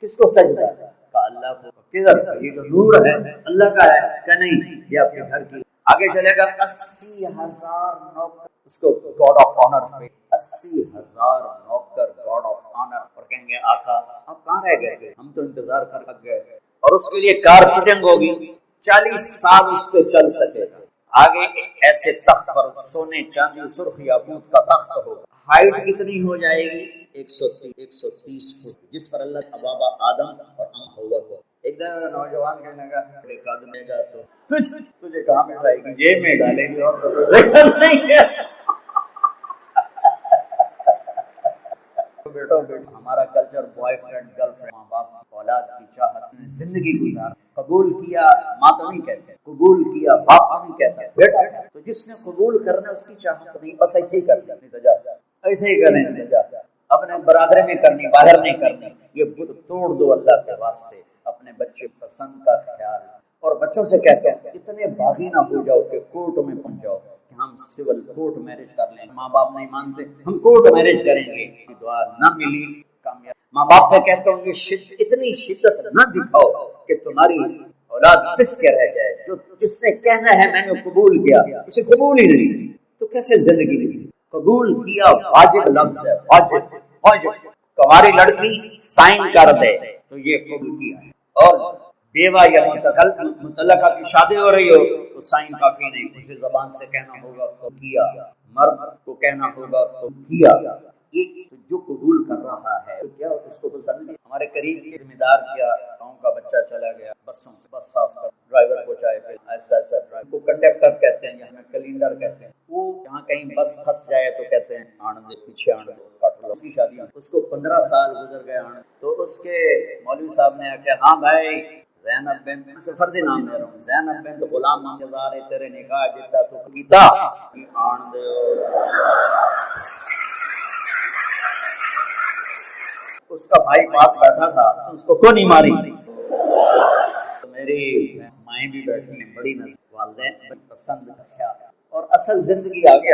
کس کو سجدہ ہے؟ کہا اللہ کو۔ کدھر؟ یہ جو نور ہے اللہ کا ہے؟ کہ نہیں یہ آپ کے گھر کی۔ آگے چلے گا 80,000 نوکر اس کو گاڈ آف آنر پہ، 80,000 نوکر گاڈ آف آنر، اور کہیں گے آقا آپ کہاں رہ گئے تھے، ہم تو انتظار کر لگ گئے۔ اور اس کے لیے کارپیٹنگ ہوگی، 40 سال اس پہ چل سکے گا۔ آگے ایسے تخت پر سونے چاندی سرخ یاقوت کا تخت ہوگا، ہائٹ کتنی ہو جائے گی؟ 130 فٹ، جس پر اللہ بابا آدم اور ام حوا کو۔ ایک دن نوجوان کہنے لگا ایک آدمی گا تو تجھے کہاں بٹھائے گی؟ جیب میں ڈالیں گے اور نہیں ہے۔ بیٹو ہمارا culture boy friend girl friend, ماں باپ اولاد کی چاہت میں زندگی گزار، قبول کیا ماں تو نہیں کہتے، قبول کیا باپ تو نہیں کہتا، بیٹا تو جس نے قبول کرنا اس کی چاہت نہیں، بس ایسے ہی کرنا، ایسے ہی کریں، اپنے برادری میں کرنی، باہر نہیں کرنی۔ یہ بت توڑ دو اللہ کے واسطے، اپنے بچے پسند کا خیال۔ اور بچوں سے کہتے ہیں اتنے باغی نہ ہو جاؤ کہ کورٹ میں پہنچ جاؤ کہ ہم سول کورٹ میرج کر لیں، ماں باپ نہیں مانتے ہم کورٹ میرج کریں گے، دعا نہ ملی کامیاب۔ ماں باپ سے کہتا ہوں یہ اتنی شدت نہ دکھاؤ کہ تمہاری اولاد پس کے رہ جائے، جو جس نے کہنا ہے میں نے قبول کیا اسے قبول ہی نہیں، تو کیسے زندگی ملی؟ قبول کیا واجب لفظ ہے، واجب واجب۔ تمہاری لڑکی سائن کر دے تو یہ قبول کیا ہے، اور بیوہ یا متعلقہ کی شادی ہو رہی ہو تو سائن کافی نہیں، اسے زبان سے کہنا ہوگا تو کیا، مرد کو کہنا ہوگا تو کیا۔ یہ جو قبول کر رہا ہے تو کیا اس کو پسند ہے؟ ہمارے قریب کے ذمہ دار کیا گاؤں کا بچہ چلا گیا، بسوں بس صاف کر، ڈرائیور کو چائے پہ ایسا ایسا ڈرائیور کو کنڈکٹر کہتے ہیں یا ہمیں کلینڈر کہتے ہیں، وہ جہاں کہیں بس پھنس جائے تو کہتے ہیں آن دے پیچھے آن دے کاٹ لو، اس کی شادی ہوئی، اس کو 15 سال گزر گئے آن، تو اس کے مولوی صاحب نے کہا ہاں بھائی زینب بنت سے فرضی نام لے رہا ہوں، زینب بنت غلام انتظار تیرے نکاح جتا تو کیتا آن دے۔ اس کا بھائی پاس بیٹھا تھا، اس کو کیوں نہیں ماری؟ میری مائیں بھی بیٹھی ہیں، بڑی نظر والدین پسند کا خیال، اور اصل زندگی آگے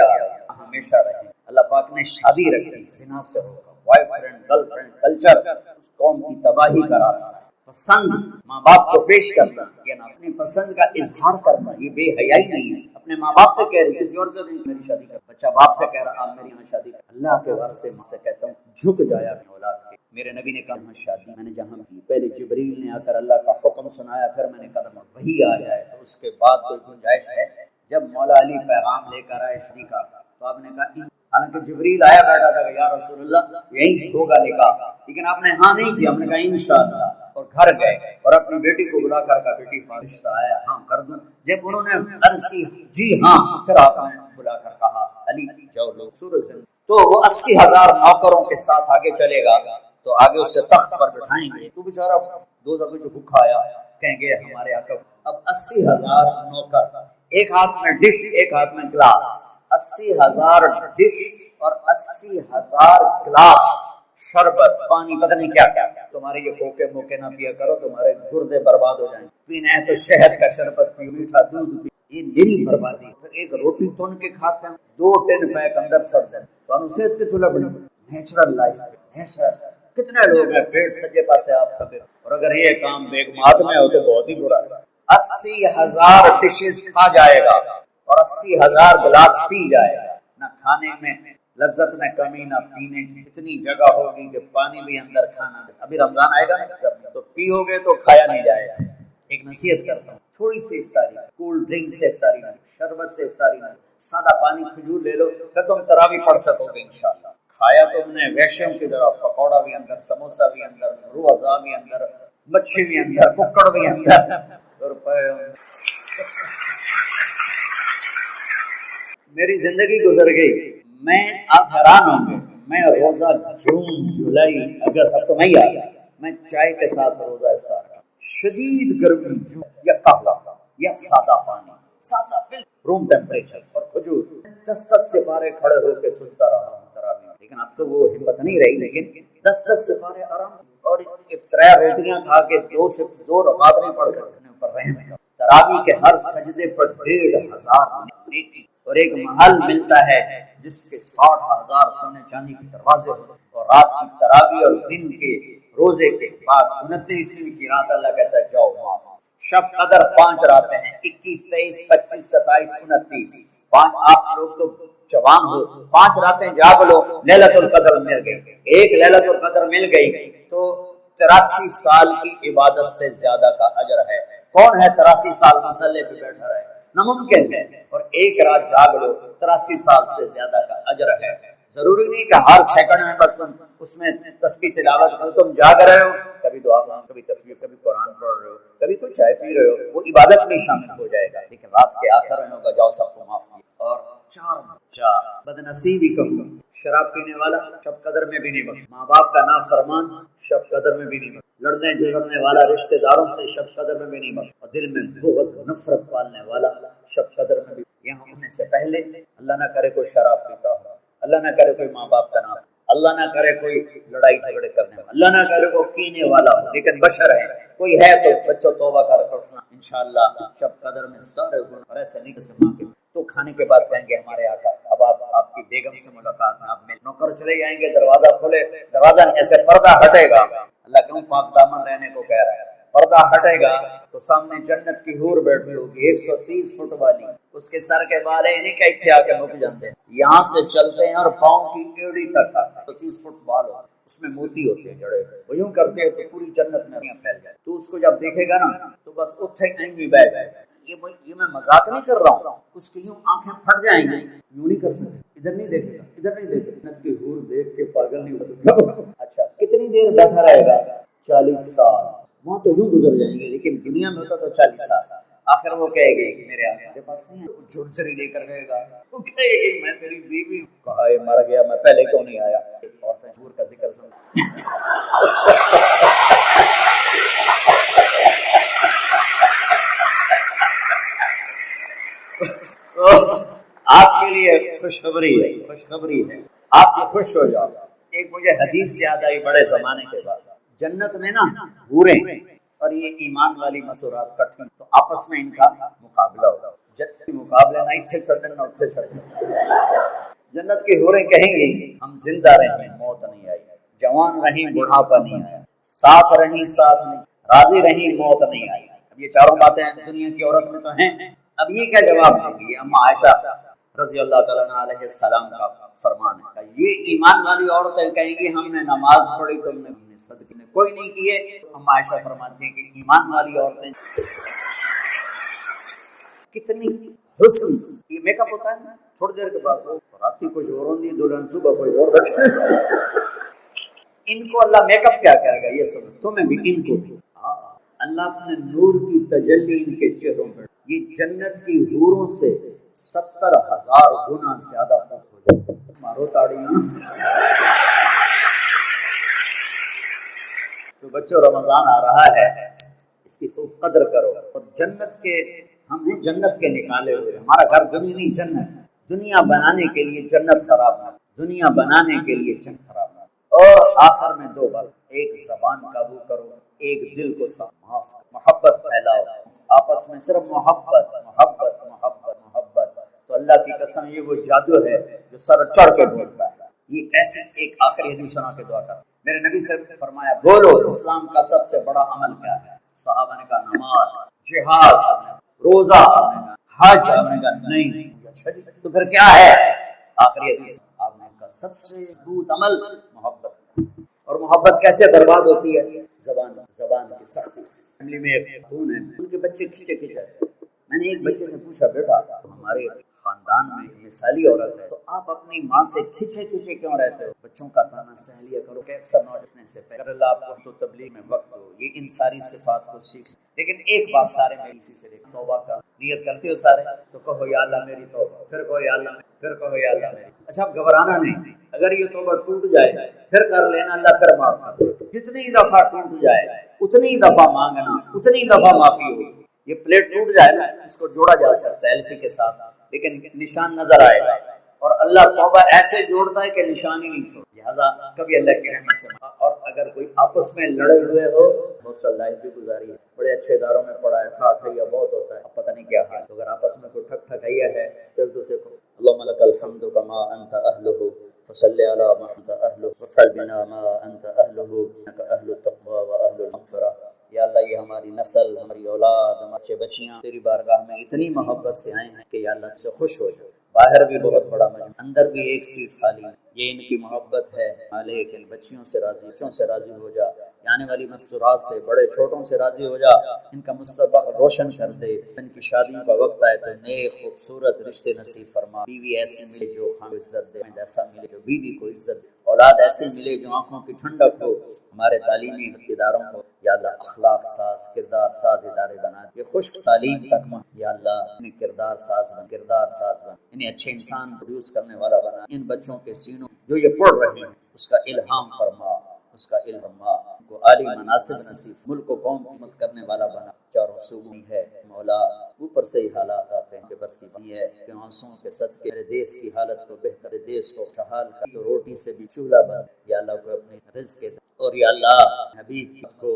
ہمیشہ رہے۔ اللہ پاک نے شادی رکھی زنا سے ہوگا، boy friend girl friend culture اس قوم کی تباہی کا راستہ۔ پسند ماں باپ کو پیش کرنا، یہ اپنی پسند کا اظہار کرنا، یہ بے حیائی نہیں ہے۔ اپنے ماں باپ سے کہہ رہی کسی اور سے نہیں، میری شادی کر، بچہ باپ سے کہہ رہا آپ میری یہاں شادی کر۔ اللہ کے واسطے میں سے کہتا ہوں جھک جایا اپنی اولاد کے۔ میرے نبی نے کہا شادی میں نے جہاں کی، پہلے جبریل نے آ کر اللہ کا حکم سنایا، پھر میں نے قدم وہی آ جائے تو اس کے بعد کوئی گنجائش ہے؟ جب مولا علی پیغام لے کر آئے شادی کا تو آپ نے کہا حالانکہ جبریل آیا بیٹھا تھا کہ یا رسول اللہ یہی ہوگا نکاح، لیکن آپ نے ہاں نہیں کیا، ہم نے کہا انشاءاللہ، اور گھر گئے اور اپنی بیٹی کو بلا کر کہا بیٹی فرشتہ آیا ہاں کر دوں۔ جب انہوں نے عرض کی جی ہاں، پھر آپ نے بلا کر کہا علی جاؤ لو سورج زندہ. تو وہ 80,000 نوکروں کے ساتھ آگے چلے گا تو آگے اسے تخت پر بٹھائیں گے. تو بیچارہ دوزخ جو بھوکا آیا کہیں گے ہمارے آقا. اب 80,000 نوکر، ایک ہاتھ میں ڈش ایک ہاتھ میں گلاس، 80,000 ڈش اور 80,000 گلاس شربت پانی، پتہ نہیں کیا کیا. تمہارے یہ کوکے موکے نہ پیا کرو، تمہارے گردے برباد ہو جائیں. پینا ہے تو شہد کا شربت پیو، میٹھا دودھ پیو. یہ میری بربادی. پھر ایک روٹی تون کے کھاتے ہیں، 2 ٹن پیک اندر سڑ جائے. تو انوشیت کی تھوڑا بڑی نیچرل لائف نیچرل. کتنے لوگ ہیں پیٹ سجے پاسے آپ کا، اور اگر یہ کام بیگمات میں ہو تو بہت ہی برا ہے. 80,000 ڈشز کھا جائے گا اور 80,000 گلاس پی جائے گا. نہ کھانے میں لذت میں کمی نہ پینے کی. اتنی جگہ ہوگی کہ پانی بھی اندر کھانا بھی. ابھی رمضان آئے گا نا تو پیو گے تو کھایا نہیں جائے گا. ایک نصیحت کرتا ہوں، تھوڑی سی افطاری، کول ڈرنک سے افطاری نہ، شربت سے افطاری نہ، سادہ پانی کھجور لے لو پھر تم تراویح پڑھ سکو گے انشاءاللہ. کھایا تم نے ویشم کی طرح، پکوڑا بھی اندر، سموسا بھی اندر، روح افزا بھی اندر، مچھی بھی اندر، ککڑ بھی اندر. میری زندگی گزر گئی. میں آپ حیران ہوں گے، میں روزہ جون جولائی اگست اب تو نہیں آیا، میں چائے کے ساتھ روزہ افطار کا. شدید گرمی یا قہوہ یا سادہ پانی، سادہ بالکل روم ٹیمپریچر اور کھجور. 10 سپارے کھڑے ہو کے سنتا رہا ہوں تراویح. لیکن اب تو وہ ہمت نہیں رہی. لیکن 10 سپارے آرام سے، اور 3 روٹیاں کھا کے 2 رکعت نہیں پڑھ سکتے اوپر رحم کا. تراویح کے ہر سجدے پر 1,500 نیکی. اور ایک محل ملتا ہے جس کے 60,000 سونے چاندی کے دروازے ہو. اور رات کی تراویح اور دن کے روزے کے بعد 29ویں کی رات اللہ کہتا ہے جاؤ معاف. شب قدر 5 راتیں ہیں، 21 23 25 27 29. 5 آپ لوگ تو جوان ہو، 5 راتیں جاگ لو. لیلۃ القدر مل گئی، ایک لیلۃ القدر مل گئی تو 83 سال کی عبادت سے زیادہ کا اجر ہے. کون ہے 83 سال مصلی پہ بیٹھا رہے؟ ناممکن ہے. اور ایک رات جاگ لو، 83 سال سے زیادہ کا اجر ہے. ضروری نہیں کہ ہر سیکنڈ میں بس تم اس میں تسبیح تلاوت کرو. تم جاگ رہے ہو، کبھی دعا مانگ، کبھی تسبیح، کبھی قرآن پڑھ رہے ہو، کبھی کچھ چائے پی رہے ہو، وہ عبادت میں شامل ہو جائے گا. لیکن رات کے آخر میں ہوگا جاؤ سب کو معاف کیا. اور 4 بدنصیبی کہوں، شراب پینے والا شب قدر میں بھی نہیں بخش، ماں باپ کا نافرمان شب قدر میں بھی نہیں بخش، لڑنے جھگڑنے والا رشتہ داروں سے شب قدر میں بھی نہیں بخش، اور دل میں بغض نفرت پالنے والا شب قدر میں بھی. یہاں ہونے سے پہلے اللہ نہ کرے کوئی شراب پیتا ہو، اللہ نہ کرے کوئی ماں باپ کا نام، اللہ نہ کرے کوئی لڑائی جھگڑے کرنے والا، اللہ نہ کرے کوئی کینے والا ہو. لیکن بشر ہے، کوئی ہے تو بچوں توبہ کر اٹھنا انشاءاللہ شب قدر میں سارے گناہ. اور ایسے نہیں کہ ماں کے تو کھانے کے بعد کہیں گے ہمارے آقا اب آپ کی بیگم سے ملاقات ہے. آپ میں نوکر چلے جائیں گے، دروازہ کھولے، دروازہ نہیں ایسے پردہ ہٹے گا. اللہ کیوں پاک دامن رہنے کو کہہ رہا ہے. پردہ ہٹے گا تو سامنے جنت کی حور بیٹھی ہوگی 130 فٹ والی. اس کے سر کے بال نہیں کہ اتنے آ کے رک جاتے ہیں، یہاں سے چلتے ہیں اور پاؤں کی ایڑی تک آتے ہیں. 130 فٹ بال ہوتے ہیں، اس میں موتی ہوتے ہیں جڑے. وہ یوں کرتے ہیں تو پوری جنت میں پھیل جائے. تو اس کو جب دیکھے گا نا تو بس اتھے کہیں بھی بیٹھ جائے. یہ میں مذاق نہیں کر رہا ہوں. اس کی یوں آنکھیں پھٹ جائیں گی، یوں نہیں کر سکتے، ادھر نہیں دیکھ سکتے، ادھر نہیں دیکھ سکتے. جنت کی حور دیکھ کے پاگل نہیں ہوتا. اچھا کتنی دیر بیٹھا رہے گا؟ 40 سال. وہاں تو یوں گزر جائیں گے، لیکن دنیا میں ہوتا تو 40 سال. آخر وہ کہے گی میرے آقا کے پاس نہیں ہے، کچھ جھرجری لے کر رہے گا. وہ کہے گی میں تیری بیوی. کہا یہ مر گیا، میں پہلے کیوں نہیں آیا. عورتیں حور کا ذکر سن تو آپ کے لیے خوشخبری ہے، خوشخبری ہے. آپ بھی خوش ہو جاؤ. ایک مجھے حدیث یاد آئی بڑے زمانے کے بعد. جنت میں نا حوریں اور یہ ایمان والی مسورات کٹھی تو آپس میں ان کا مقابلہ ہوگا. جنت کے مقابلے نہ اتھے چھڑ دیں نہ اتھے چھڑ دیں. جنت کی حوریں کہیں گی ہم زندہ رہیں موت نہیں آئی، جوان رہیں بڑھاپا نہیں آیا، صاف رہیں صاف نہیں، راضی رہیں موت نہیں آئی. اب یہ چاروں باتیں دنیا کی عورت میں تو ہیں. اب یہ کیا جواب دیں گی؟ اما عائشہ رضی اللہ تعالیٰ عنہ علیہ السلام کا فرمان ہے. یہ ایمان والی عورتیں کہیں گی ہم نے نماز پڑھی، تم نے صدقے میں کوئی نہیں کیے. اما عائشہ فرماتی ہیں کہ ایمان والی عورتیں کتنی حسن. یہ میک اپ ہوتا ہے نا، تھوڑی دیر کے بعد رات کی کچھ اور ہوندی، دلہن صبح کوئی اور بیٹھے. ان کو اللہ میک اپ کیا کرے گا یہ سمجھ. تمہیں بھی ان کو بھی اللہ اپنے نور کی تجلی ان کے چہروں پر. یہ جنت کی حوروں سے 70,000 گنا زیادہ خوب ہو جائے. مارو تاڑیاں. تو بچوں رمضان آ رہا ہے، اس کی خوب قدر کرو. اور جنت کے ہم ہیں، جنت کے نکالے ہوئے. ہمارا گھر دنیا نہیں، جنت. دنیا بنانے کے لیے جنت خراب ہے، دنیا بنانے کے لیے جنت خراب ہے. اور آخر میں 2 بات: ایک زبان قابو کرو، ایک دل کو صاف معاف کرو. محبت پھیلاؤ آپس میں، صرف محبت محبت محبت محبت. تو اللہ کی قسم یہ وہ جادو ہے جو سر چڑھ کے بولتا ہے. یہ ایسی ایک آخری حدیث سنا کے دعا کر. میرے نبی صاحب سے فرمایا، بولو اسلام کا سب سے بڑا عمل کیا ہے؟ صحابہ نے کہا نماز، جہاد، روزہ، حج. آپ نے کہا نہیں. اچھا جی تو پھر کیا ہے؟ آخری حدیث آپ نے کہا سب سے مضبوط عمل محبت. اور محبت کیسے برباد ہوتی ہے؟ زبان کی سختی سے. فیملی میں ایک خاتون ہے، ان کے بچے کھچے کھچے. میں نے ایک بچے سے پوچھا، بیٹا ہمارے خاندان میں ایک مثالی عورت ہے، تو آپ اپنی ماں سے کھچے کھچے کیوں رہتے ہو؟ بچوں کا تانا سہ لیا کرو کہ اکثر نوجوان سے اگر اللہ آپ کو تو تبلیغ میں وقت ہو، یہ ان ساری صفات کو سیکھ. لیکن ایک بات سارے میں اسی سے دیکھ، توبہ کا نیت کرتے ہو سارے تو کہو یا اللہ میری توبہ، پھر کہو یا اللہ، پھر کہو یا اللہ میری. اچھا اب گھبرانا نہیں، اگر یہ توبہ ٹوٹ جائے پھر کر لینا، اللہ پھر معاف کر دے. جتنی دفعہ ٹوٹ جائے اتنی دفعہ مانگنا، اتنی دفعہ معافی ہوگی. یہ پلیٹ ٹوٹ جائے نا، اس کو جوڑا جا سکتا ہے الفی کے ساتھ، لیکن نشان نظر آئے گا. اور اللہ توبہ ایسے جوڑتا ہے کہ نشان ہی نہیں چھوڑ. لہٰذا کبھی اللہ کی رحمت سے. اور اگر کوئی آپس میں لڑے ہوئے ہو، بہت سا لائف بھی گزاری ہے، بڑے اچھے اداروں میں پڑھا ہے، ٹھا ٹھیا بہت ہوتا ہے، اب پتہ نہیں کیا حال. تو اگر آپس میں کوئی ٹھک ٹھکائیا ہے تو ایک دوسرے کو اللہم لک الحمد کما انت اہلہ فصلی علی ما انت اہلہ وافعل بنا ما انت اہلہ انک اہل التقوی و اہل المغفرہ. یا اللہ یہ ہماری نسل، ہماری اولاد، ہمارے بچیاں تیری بارگاہ میں اتنی محبت سے آئے ہیں کہ یا اللہ سے خوش ہو جائے. باہر بھی بہت بڑا مجمع، اندر بھی ایک سیٹ خالی. یہ ان کی محبت ہے مالک. ان بچیوں سے راضی، بچوں سے راضی ہو جا. آنے والی مستورات سے، بڑے چھوٹوں سے راضی ہو جا. ان کا مستقبل روشن کر دے. ان کی شادیوں کا وقت آئے تو نیک خوبصورت رشتے نصیب فرما. بیوی ایسی ملے جو خان کو عزت دے، ایسا ملے جو بیوی کو عزت دے. اولاد ایسے ملے جو آنکھوں کی ٹھنڈک ہو. ہمارے تعلیمی اداروں کو یا اللہ اخلاق ساز، کردار ساز ادارے بنا. یہ خشک تعلیم تک یا اللہ انہیں کردار ساز بنا، انہیں اچھے انسان پروڈیوس کرنے والا بنا. ان بچوں کے سینوں جو یہ پڑھ رہے ہیں اس کا الہام فرما، اس کا علم کو عالی مناسب نصیب. ملک کو قوم کی مدد کرنے والا بنا. چاروں صوبوں ہے مولا. اوپر سے ہی حالات آتے ہیں کہ بس کی ہے کہ آنسوں کے صدقے میرے دیش کی حالت کو بہتر، دیش کو خوشحال کر. تو روٹی سے بھی چولہا بن یا اللہ کو اپنے رزق دے. اور یا اللہ حبیب کو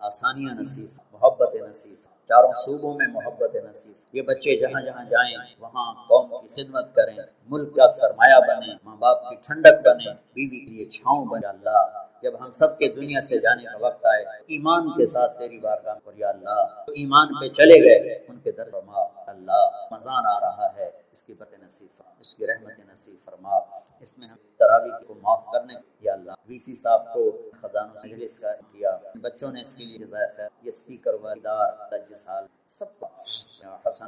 آسانیاں نصیب، محبت نصیب، چاروں صوبوں میں محبت نصیب. یہ بچے جہاں جہاں جائیں وہاں قوم کی خدمت کریں، ملک کا سرمایہ بنے، ماں باپ کی ٹھنڈک بنے، بیوی کے لیے چھاؤں بنے. اللہ جب ہم سب کے دنیا سے جانے کا وقت آئے ایمان کے ساتھ تیری بارگاہ پر یا اللہ تو ایمان پہ چلے گئے ان کے در فرما. اللہ رمضان آ رہا ہے، اس کی برکت نصیب فرما، اس کی رحمت نصیب فرما. اس میں ہم تراویح کو معاف کرنے یا اللہ وی سی صاحب کو خزانوں سے مجلس کا کیا، بچوں نے اس کے لیے جزائے خیر، یہ اسپیکر وردار جس حال سب حسن